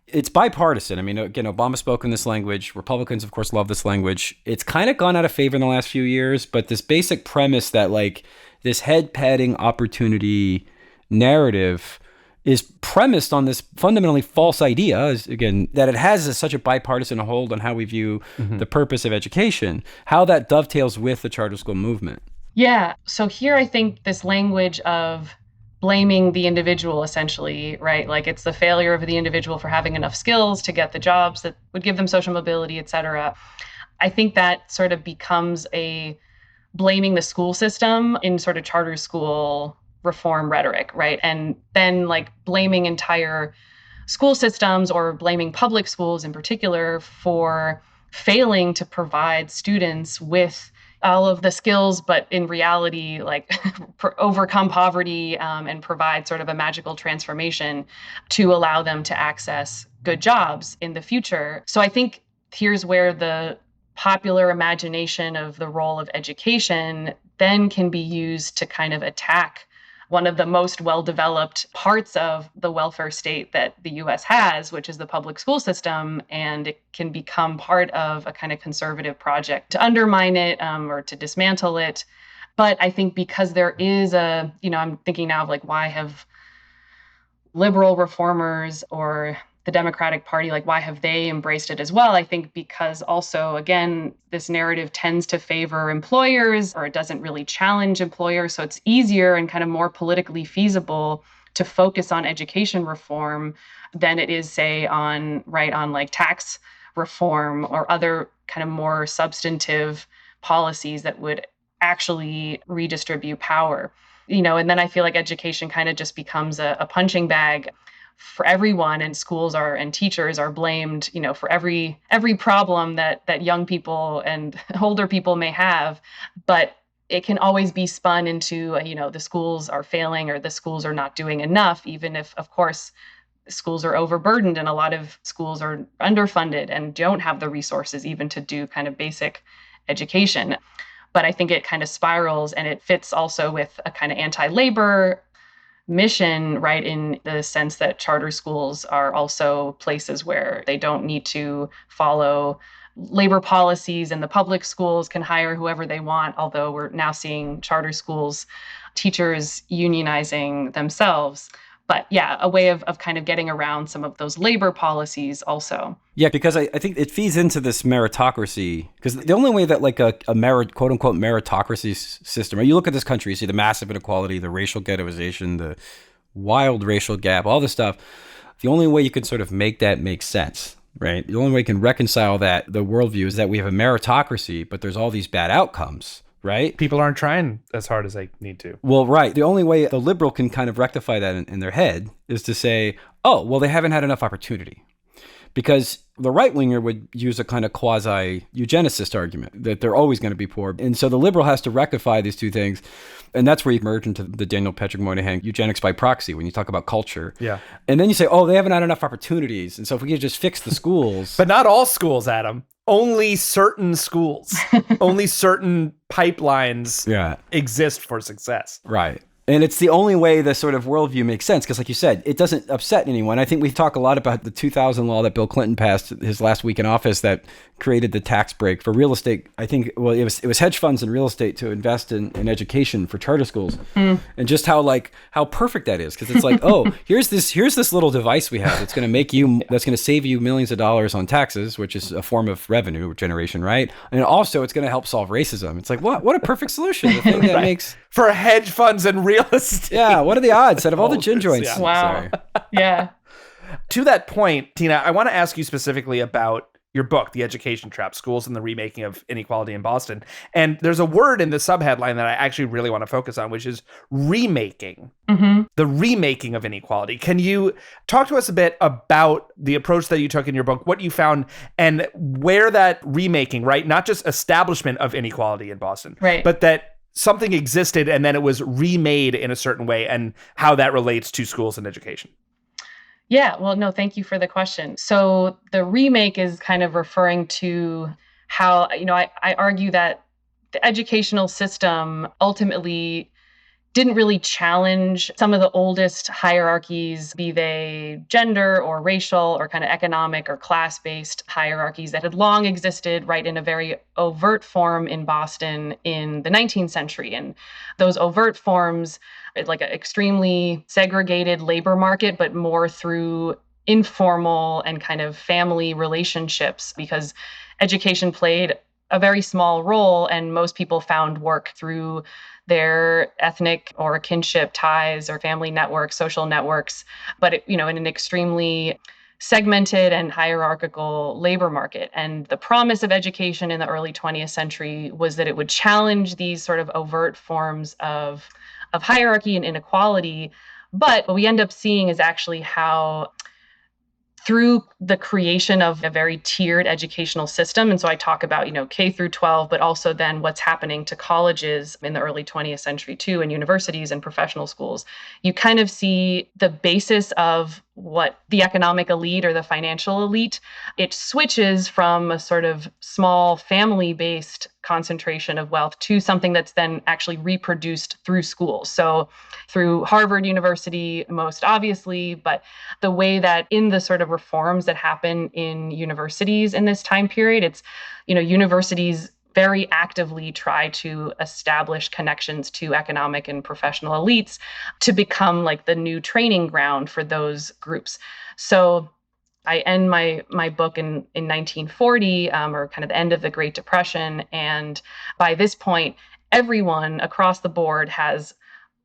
Speaker 3: it's bipartisan. I mean, again, Obama spoke in this language. Republicans, of course, love this language. It's kind of gone out of favor in the last few years, but this basic premise that this head-patting opportunity narrative is premised on this fundamentally false idea, again, that it has such a bipartisan hold on how we view the purpose of education, how that dovetails with the charter school movement.
Speaker 4: Yeah. So here I think this language of blaming the individual, essentially, right? It's the failure of the individual for having enough skills to get the jobs that would give them social mobility, et cetera. I think that sort of becomes a blaming the school system in sort of charter school reform rhetoric, right? And then blaming entire school systems or blaming public schools in particular for failing to provide students with all of the skills, but in reality, overcome poverty and provide sort of a magical transformation to allow them to access good jobs in the future. So I think here's where the popular imagination of the role of education then can be used to kind of attack one of the most well-developed parts of the welfare state that the U.S. has, which is the public school system, and it can become part of a kind of conservative project to undermine it or to dismantle it. But I think because there is I'm thinking now of why have liberal reformers or the Democratic Party, why have they embraced it as well? I think because also, again, this narrative tends to favor employers, or it doesn't really challenge employers. So it's easier and kind of more politically feasible to focus on education reform than it is, say, on tax reform or other kind of more substantive policies that would actually redistribute power. And then I feel like education kind of just becomes a punching bag for everyone, and schools and teachers are blamed, for every problem that young people and older people may have. But it can always be spun into, the schools are failing or the schools are not doing enough, even if, of course, schools are overburdened and a lot of schools are underfunded and don't have the resources even to do kind of basic education. But I think it kind of spirals, and it fits also with a kind of anti-labor mission, right, in the sense that charter schools are also places where they don't need to follow labor policies, and the public schools can hire whoever they want, although we're now seeing charter schools, teachers unionizing themselves. But yeah, a way of kind of getting around some of those labor policies also.
Speaker 3: Yeah, because I think it feeds into this meritocracy. Because the only way that like a quote unquote meritocracy system, or you look at this country, you see the massive inequality, the racial ghettoization, the wild racial gap, all this stuff. The only way you can sort of make that make sense, right? The only way you can reconcile that, the worldview, is that we have a meritocracy, but there's all these bad outcomes. Right?
Speaker 2: People aren't trying as hard as they need to.
Speaker 3: Well, right. The only way the liberal can kind of rectify that in their head is to say, oh, well, they haven't had enough opportunity. Because the right-winger would use a kind of quasi-eugenicist argument that they're always going to be poor. And so the liberal has to rectify these two things. And that's where you merge into the Daniel Patrick Moynihan eugenics by proxy when you talk about culture.
Speaker 2: Yeah.
Speaker 3: And then you say, oh, they haven't had enough opportunities. And so if we could just fix the schools.
Speaker 2: But not all schools, Adam. Only certain schools, only certain pipelines exist for success.
Speaker 3: Right. And it's the only way the sort of worldview makes sense, because like you said, it doesn't upset anyone. I think we talk a lot about the 2000 law that Bill Clinton passed his last week in office that created the tax break for real estate. I think, well, it was hedge funds and real estate to invest in education for charter schools. And just how perfect that is, because it's like, oh, here's this little device we have that's going to save you millions of dollars on taxes, which is a form of revenue generation, right? And also it's going to help solve racism. It's like, what a perfect solution. The thing that makes
Speaker 2: for hedge funds and real estate.
Speaker 3: Yeah, what are the odds out of all the gin joints?
Speaker 2: Yeah.
Speaker 4: Wow.
Speaker 3: Sorry.
Speaker 4: Yeah.
Speaker 2: To that point, Tina, I want to ask you specifically about your book, The Education Trap, Schools and the Remaking of Inequality in Boston. And there's a word in the subheadline that I actually really want to focus on, which is remaking.
Speaker 4: Mm-hmm.
Speaker 2: The remaking of inequality. Can you talk to us a bit about the approach that you took in your book, what you found, and where that remaking, right, not just establishment of inequality in Boston,
Speaker 4: right,
Speaker 2: but that something existed and then it was remade in a certain way, and how that relates to schools and education?
Speaker 4: Yeah, well, no, thank you for the question. So the remake is kind of referring to how, I argue that the educational system ultimately didn't really challenge some of the oldest hierarchies, be they gender or racial or kind of economic or class-based hierarchies that had long existed, right, in a very overt form in Boston in the 19th century. And those overt forms, like an extremely segregated labor market, but more through informal and kind of family relationships, because education played a very small role and most people found work through their ethnic or kinship ties or family networks, social networks, but in an extremely segmented and hierarchical labor market. And the promise of education in the early 20th century was that it would challenge these sort of overt forms of hierarchy and inequality. But what we end up seeing is actually how, through the creation of a very tiered educational system, and so I talk about, K through 12, but also then what's happening to colleges in the early 20th century too, and universities and professional schools, you kind of see the basis of what the economic elite or the financial elite, it switches from a sort of small family-based concentration of wealth to something that's then actually reproduced through schools. So through Harvard University, most obviously, but the way that in the sort of reforms that happen in universities in this time period, it's, universities very actively try to establish connections to economic and professional elites to become like the new training ground for those groups. So I end my book in 1940, or kind of the end of the Great Depression. And by this point, everyone across the board has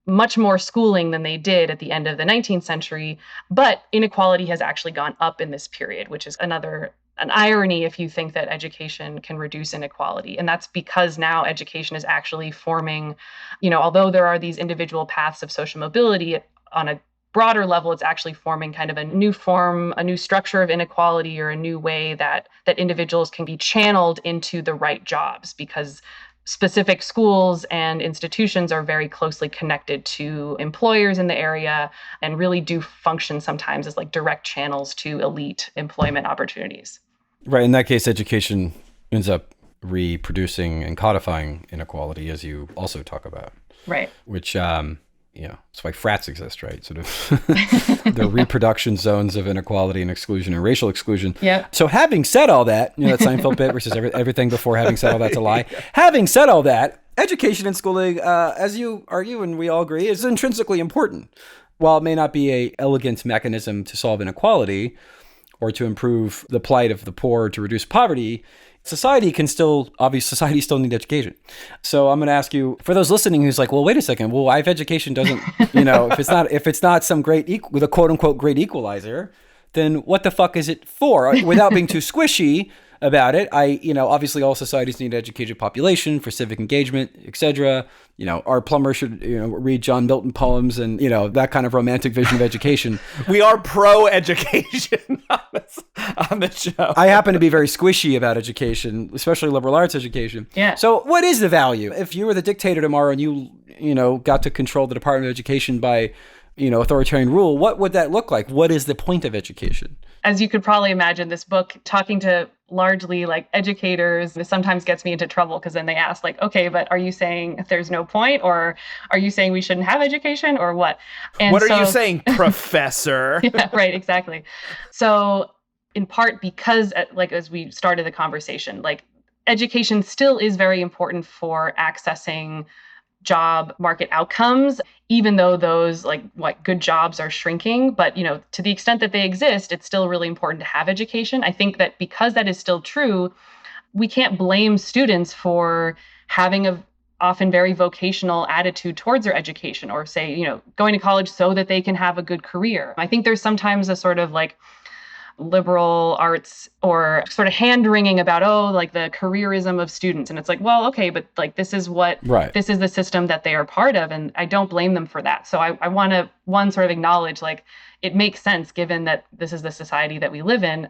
Speaker 4: much more schooling than they did at the end of the 19th century. But inequality has actually gone up in this period, which is an irony if you think that education can reduce inequality. And that's because now education is actually forming, although there are these individual paths of social mobility, on a broader level, it's actually forming kind of a new form, a new structure of inequality, or a new way that individuals can be channeled into the right jobs, because specific schools and institutions are very closely connected to employers in the area and really do function sometimes as like direct channels to elite employment opportunities.
Speaker 3: Right. In that case, education ends up reproducing and codifying inequality, as you also talk about.
Speaker 4: Right.
Speaker 3: Which, that's why frats exist, right? Sort of the reproduction zones of inequality and exclusion and racial exclusion.
Speaker 4: Yeah.
Speaker 3: So having said all that, that Seinfeld bit versus everything before having said all that's a lie. Having said all that, education and schooling, as you argue and we all agree, is intrinsically important. while it may not be a elegant mechanism to solve inequality or to improve the plight of the poor, to reduce poverty, society still need education. So I'm going to ask you, for those listening who's like, well, wait a second, well, if education doesn't, if it's not some with a quote unquote great equalizer, then what the fuck is it for? Without being too squishy about it, obviously all societies need an educated population for civic engagement, etc. Our plumber should, read John Milton poems and, that kind of romantic vision of education.
Speaker 2: We are pro-education on the show.
Speaker 3: I happen to be very squishy about education, especially liberal arts education.
Speaker 4: Yeah.
Speaker 3: So what is the value? If you were the dictator tomorrow and you got to control the Department of Education by, authoritarian rule, what would that look like? What is the point of education?
Speaker 4: As you could probably imagine, this book, talking to largely like educators, this sometimes gets me into trouble because then they ask like, okay, but are you saying there's no point, or are you saying we shouldn't have education, or what? And
Speaker 2: what are you saying, professor?
Speaker 4: Yeah, right, exactly. So in part because as we started the conversation, education still is very important for accessing job market outcomes, even though those good jobs are shrinking. But, to the extent that they exist, it's still really important to have education. I think that because that is still true, we can't blame students for having a often very vocational attitude towards their education, or say, going to college so that they can have a good career. I think there's sometimes a sort of liberal arts or sort of hand-wringing about, the careerism of students. And it's like, well, okay, but this is this is the system that they are part of. And I don't blame them for that. So I want to, sort of acknowledge, it makes sense given that this is the society that we live in.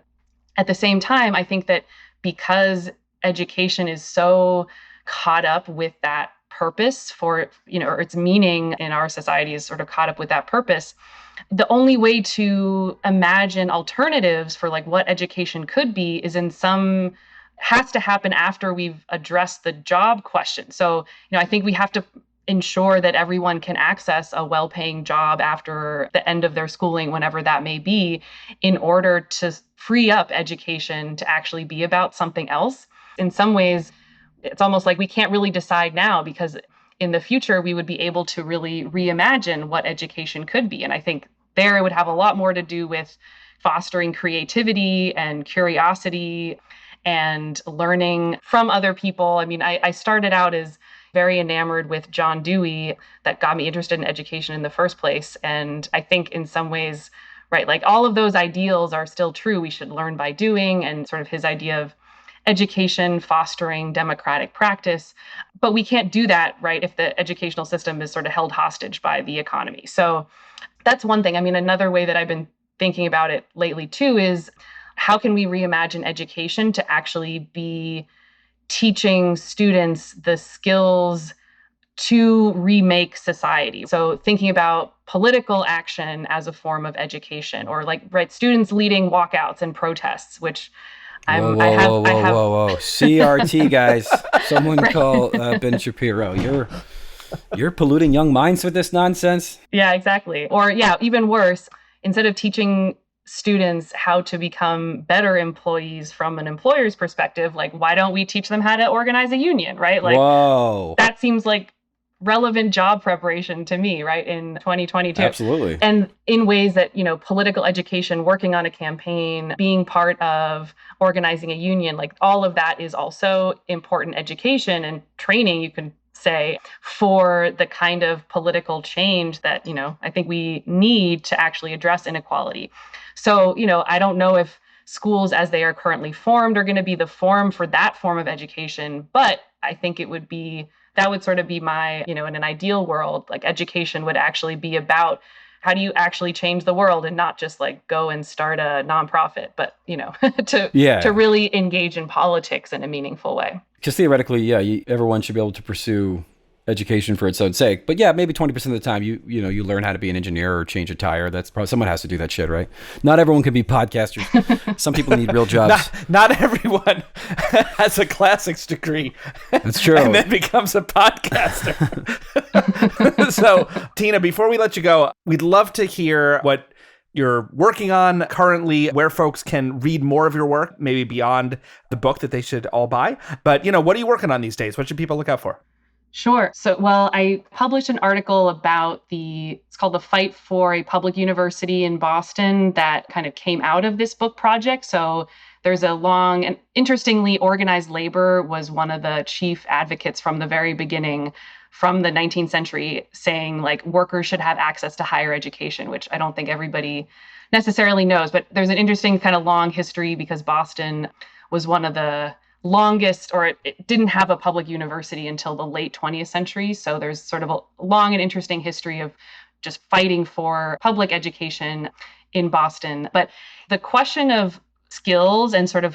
Speaker 4: At the same time, I think that because education is so caught up with that purpose for, or its meaning in our society is sort of caught up with that purpose, the only way to imagine alternatives for what education could be has to happen after we've addressed the job question. So, I think we have to ensure that everyone can access a well-paying job after the end of their schooling, whenever that may be, in order to free up education to actually be about something else. In some ways, it's almost like we can't really decide now, because in the future, we would be able to really reimagine what education could be. And I think there it would have a lot more to do with fostering creativity and curiosity and learning from other people. I mean, I started out as very enamored with John Dewey. That got me interested in education in the first place. And I think in some ways, right, all of those ideals are still true. We should learn by doing, and sort of his idea of education fostering democratic practice. But we can't do that, right, if the educational system is sort of held hostage by the economy. So that's one thing. I mean, another way that I've been thinking about it lately too is, how can we reimagine education to actually be teaching students the skills to remake society? So thinking about political action as a form of education, or students leading walkouts and protests, which
Speaker 3: Whoa. CRT, guys. Someone call Ben Shapiro. You're polluting young minds with this nonsense.
Speaker 4: Yeah, exactly. Or even worse, instead of teaching students how to become better employees from an employer's perspective, why don't we teach them how to organize a union, right?
Speaker 3: Whoa.
Speaker 4: That seems like relevant job preparation to me, right, in 2022.
Speaker 3: Absolutely.
Speaker 4: And in ways that, political education, working on a campaign, being part of organizing a union, all of that is also important education and training, you can say, for the kind of political change that, I think we need to actually address inequality. So, I don't know if schools as they are currently formed are going to be the form for that form of education, but I think that would sort of be my, in an ideal world, education would actually be about how do you actually change the world, and not just go and start a nonprofit, but, to really engage in politics in a meaningful way.
Speaker 3: Because theoretically, everyone should be able to pursue education for its own sake. But maybe 20% of the time you learn how to be an engineer or change a tire. That's probably, someone has to do that shit, right? Not everyone can be podcasters. Some people need real jobs.
Speaker 2: Not everyone has a classics degree.
Speaker 3: That's true.
Speaker 2: And then becomes a podcaster. So, Tina, before we let you go, we'd love to hear what you're working on currently, where folks can read more of your work, maybe beyond the book that they should all buy. But, what are you working on these days? What should people look out for?
Speaker 4: Sure. So, well, I published an article about it's called The Fight for a Public University in Boston that kind of came out of this book project. So there's a long and interestingly, organized labor was one of the chief advocates from the very beginning, from the 19th century, saying like workers should have access to higher education, which I don't think everybody necessarily knows. But there's an interesting kind of long history because Boston was one of the longest, or it didn't have a public university until the late 20th century. So there's sort of a long and interesting history of just fighting for public education in Boston. But the question of skills and sort of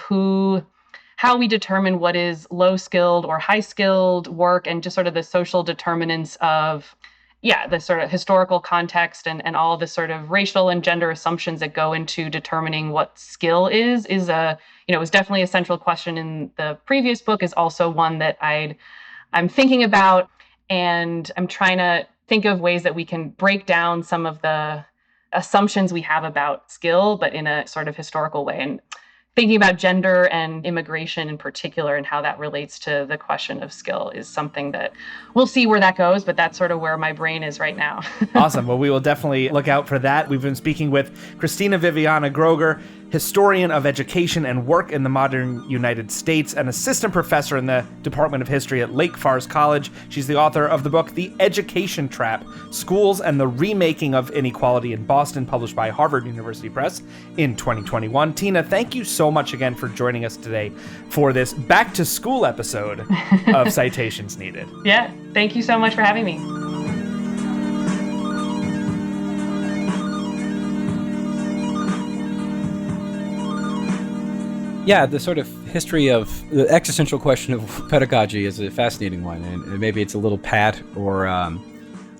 Speaker 4: how we determine what is low skilled or high skilled work, and just sort of the social determinants of the sort of historical context and all the sort of racial and gender assumptions that go into determining what skill is was definitely a central question in the previous book, is also one that I'm thinking about, and I'm trying to think of ways that we can break down some of the assumptions we have about skill, but in a sort of historical way. And thinking about gender and immigration in particular and how that relates to the question of skill is something that we'll see where that goes, but that's sort of where my brain is right now.
Speaker 2: Awesome. Well, we will definitely look out for that. We've been speaking with Christina Viviana Groger, historian of education and work in the modern United States, an assistant professor in the Department of History at Lake Forest College. She's the author of the book, The Education Trap, Schools and the Remaking of Inequality in Boston, published by Harvard University Press in 2021. Tina, thank you so much again for joining us today for this back to school episode of Citations Needed.
Speaker 4: Yeah, thank you so much for having me.
Speaker 3: Yeah, the sort of history of the existential question of pedagogy is a fascinating one, and maybe it's a little pat or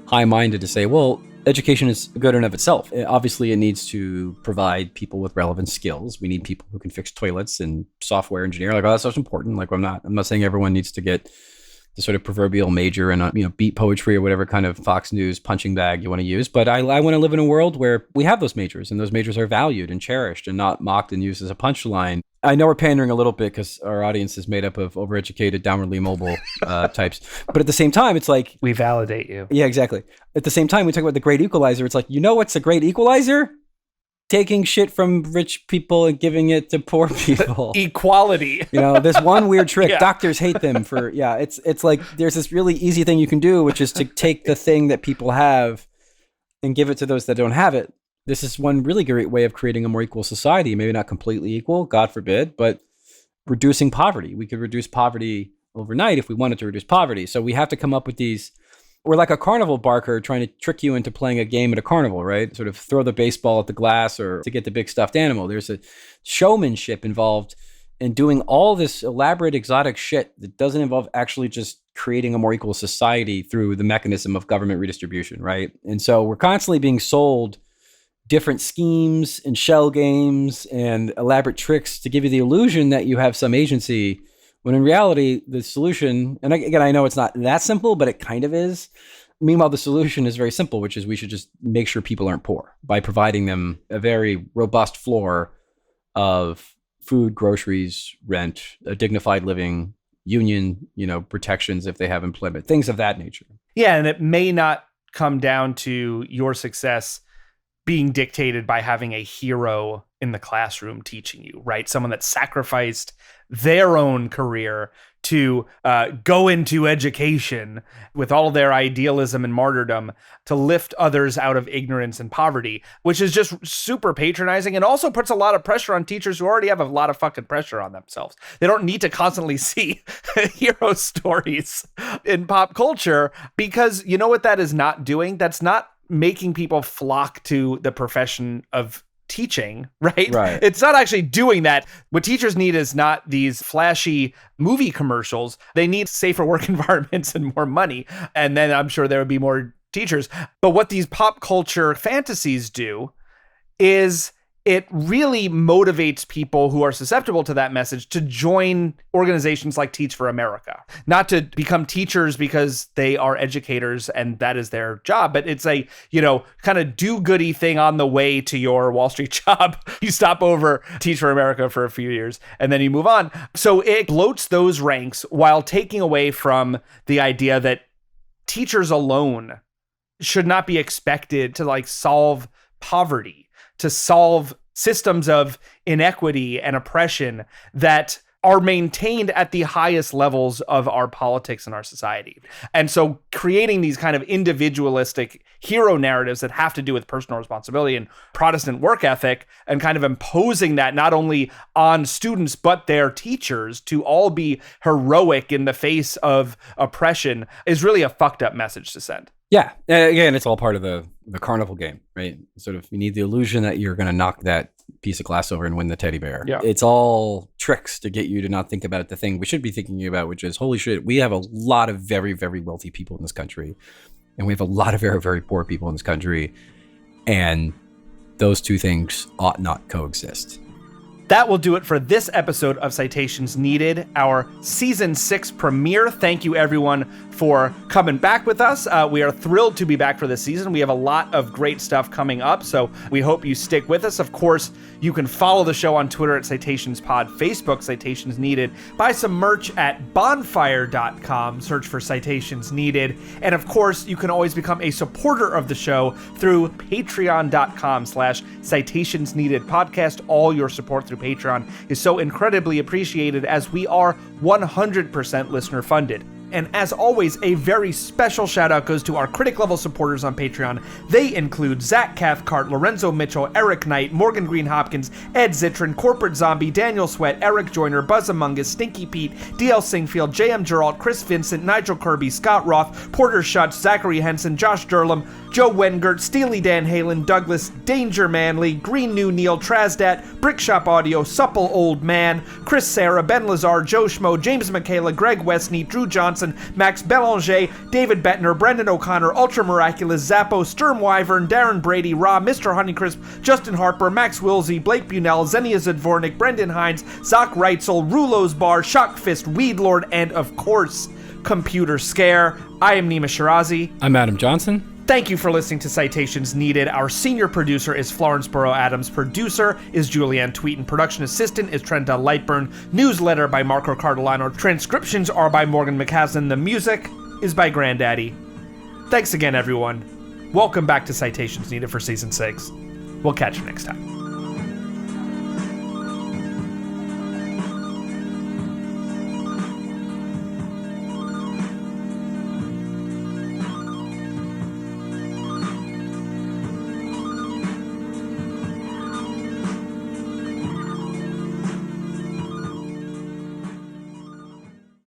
Speaker 3: high-minded to say, well, education is good in of itself. Obviously, it needs to provide people with relevant skills. We need people who can fix toilets and software engineer. Like, oh, that's important. Like, I'm not saying everyone needs to get the sort of proverbial major and beat poetry or whatever kind of Fox News punching bag you want to use. But I want to live in a world where we have those majors, and those majors are valued and cherished and not mocked and used as a punchline. I know we're pandering a little bit because our audience is made up of overeducated, downwardly mobile types. But at the same time, it's like...
Speaker 2: We validate you.
Speaker 3: Yeah, exactly. At the same time, we talk about the great equalizer. It's like, what's a great equalizer? Taking shit from rich people and giving it to poor people.
Speaker 2: Equality.
Speaker 3: This one weird trick. Yeah. Doctors hate them for... Yeah, it's like there's this really easy thing you can do, which is to take the thing that people have and give it to those that don't have it. This is one really great way of creating a more equal society. Maybe not completely equal, God forbid, but reducing poverty. We could reduce poverty overnight if we wanted to reduce poverty. So we have to come up with these. We're like a carnival barker trying to trick you into playing a game at a carnival, right? Sort of throw the baseball at the glass or to get the big stuffed animal. There's a showmanship involved in doing all this elaborate exotic shit that doesn't involve actually just creating a more equal society through the mechanism of government redistribution, right? And so we're constantly being sold different schemes and shell games and elaborate tricks to give you the illusion that you have some agency, when in reality, the solution, and again, I know it's not that simple, but it kind of is. Meanwhile, the solution is very simple, which is we should just make sure people aren't poor by providing them a very robust floor of food, groceries, rent, a dignified living, union, protections if they have employment, things of that nature.
Speaker 2: Yeah, and it may not come down to your success being dictated by having a hero in the classroom teaching you, right? Someone that sacrificed their own career to go into education with all their idealism and martyrdom to lift others out of ignorance and poverty, which is just super patronizing and also puts a lot of pressure on teachers who already have a lot of fucking pressure on themselves. They don't need to constantly see hero stories in pop culture, because you know what that is not doing? That's not making people flock to the profession of teaching, right? It's not actually doing that. What teachers need is not these flashy movie commercials. They need safer work environments and more money. And then I'm sure there would be more teachers. But what these pop culture fantasies do is it really motivates people who are susceptible to that message to join organizations like Teach for America, not to become teachers because they are educators and that is their job, but it's a, kind of do-goody thing on the way to your Wall Street job. You stop over Teach for America for a few years and then you move on. So it bloats those ranks while taking away from the idea that teachers alone should not be expected to like solve poverty, to solve systems of inequity and oppression that are maintained at the highest levels of our politics and our society. And so creating these kind of individualistic hero narratives that have to do with personal responsibility and Protestant work ethic, and kind of imposing that not only on students, but their teachers to all be heroic in the face of oppression, is really a fucked up message to send.
Speaker 3: Yeah. Again, it's all part of the carnival game, right? Sort of, you need the illusion that you're going to knock that piece of glass over and win the teddy bear.
Speaker 2: Yeah.
Speaker 3: It's all tricks to get you to not think about the thing we should be thinking about, which is, holy shit, we have a lot of very, very wealthy people in this country. And we have a lot of very, very poor people in this country. And those two things ought not coexist.
Speaker 2: That will do it for this episode of Citations Needed, our season 6 premiere. Thank you, everyone, for coming back with us. We are thrilled to be back for this season. We have a lot of great stuff coming up, so we hope you stick with us. Of course, you can follow the show on Twitter at CitationsPod, Facebook, Citations Needed, buy some merch at bonfire.com, search for Citations Needed, and of course, you can always become a supporter of the show through patreon.com/Citations Needed podcast. All your support through Patreon is so incredibly appreciated, as we are 100% listener funded. And as always, a very special shout out goes to our critic level supporters on Patreon. They include Zach Cathcart, Lorenzo Mitchell, Eric Knight, Morgan Green Hopkins, Ed Zitron, Corporate Zombie, Daniel Sweat, Eric Joyner, Buzz Among Us, Stinky Pete, DL Singfield, JM Geralt, Chris Vincent, Nigel Kirby, Scott Roth, Porter Schutz, Zachary Henson, Josh Durlam, Joe Wengert, Steely Dan Halen, Douglas, Danger Manley, Green New Neil, Trasdat, Brickshop Audio, Supple Old Man, Chris Sarah, Ben Lazar, Joe Schmo, James Michaela, Greg Westney, Drew Johnson, Max Belanger, David Bettner, Brendan O'Connor, Ultra Miraculous, Zappo, Sturm Wyvern, Darren Brady, Rob, Mr. Honeycrisp, Justin Harper, Max Wilsey, Blake Bunell, Xenia Zadvornik, Brendan Hines, Zach Reitzel, Rulo's Bar, Shockfist, Weedlord, and of course, Computer Scare. I am Nima Shirazi.
Speaker 3: I'm Adam Johnson.
Speaker 2: Thank you for listening to Citations Needed. Our senior producer is Florence Burrow Adams. Producer is Julianne Tweeten. Production assistant is Trenta Lightburn. Newsletter by Marco Cardellano. Transcriptions are by Morgan McCaslin. The music is by Granddaddy. Thanks again, everyone. Welcome back to Citations Needed for Season 6. We'll catch you next time.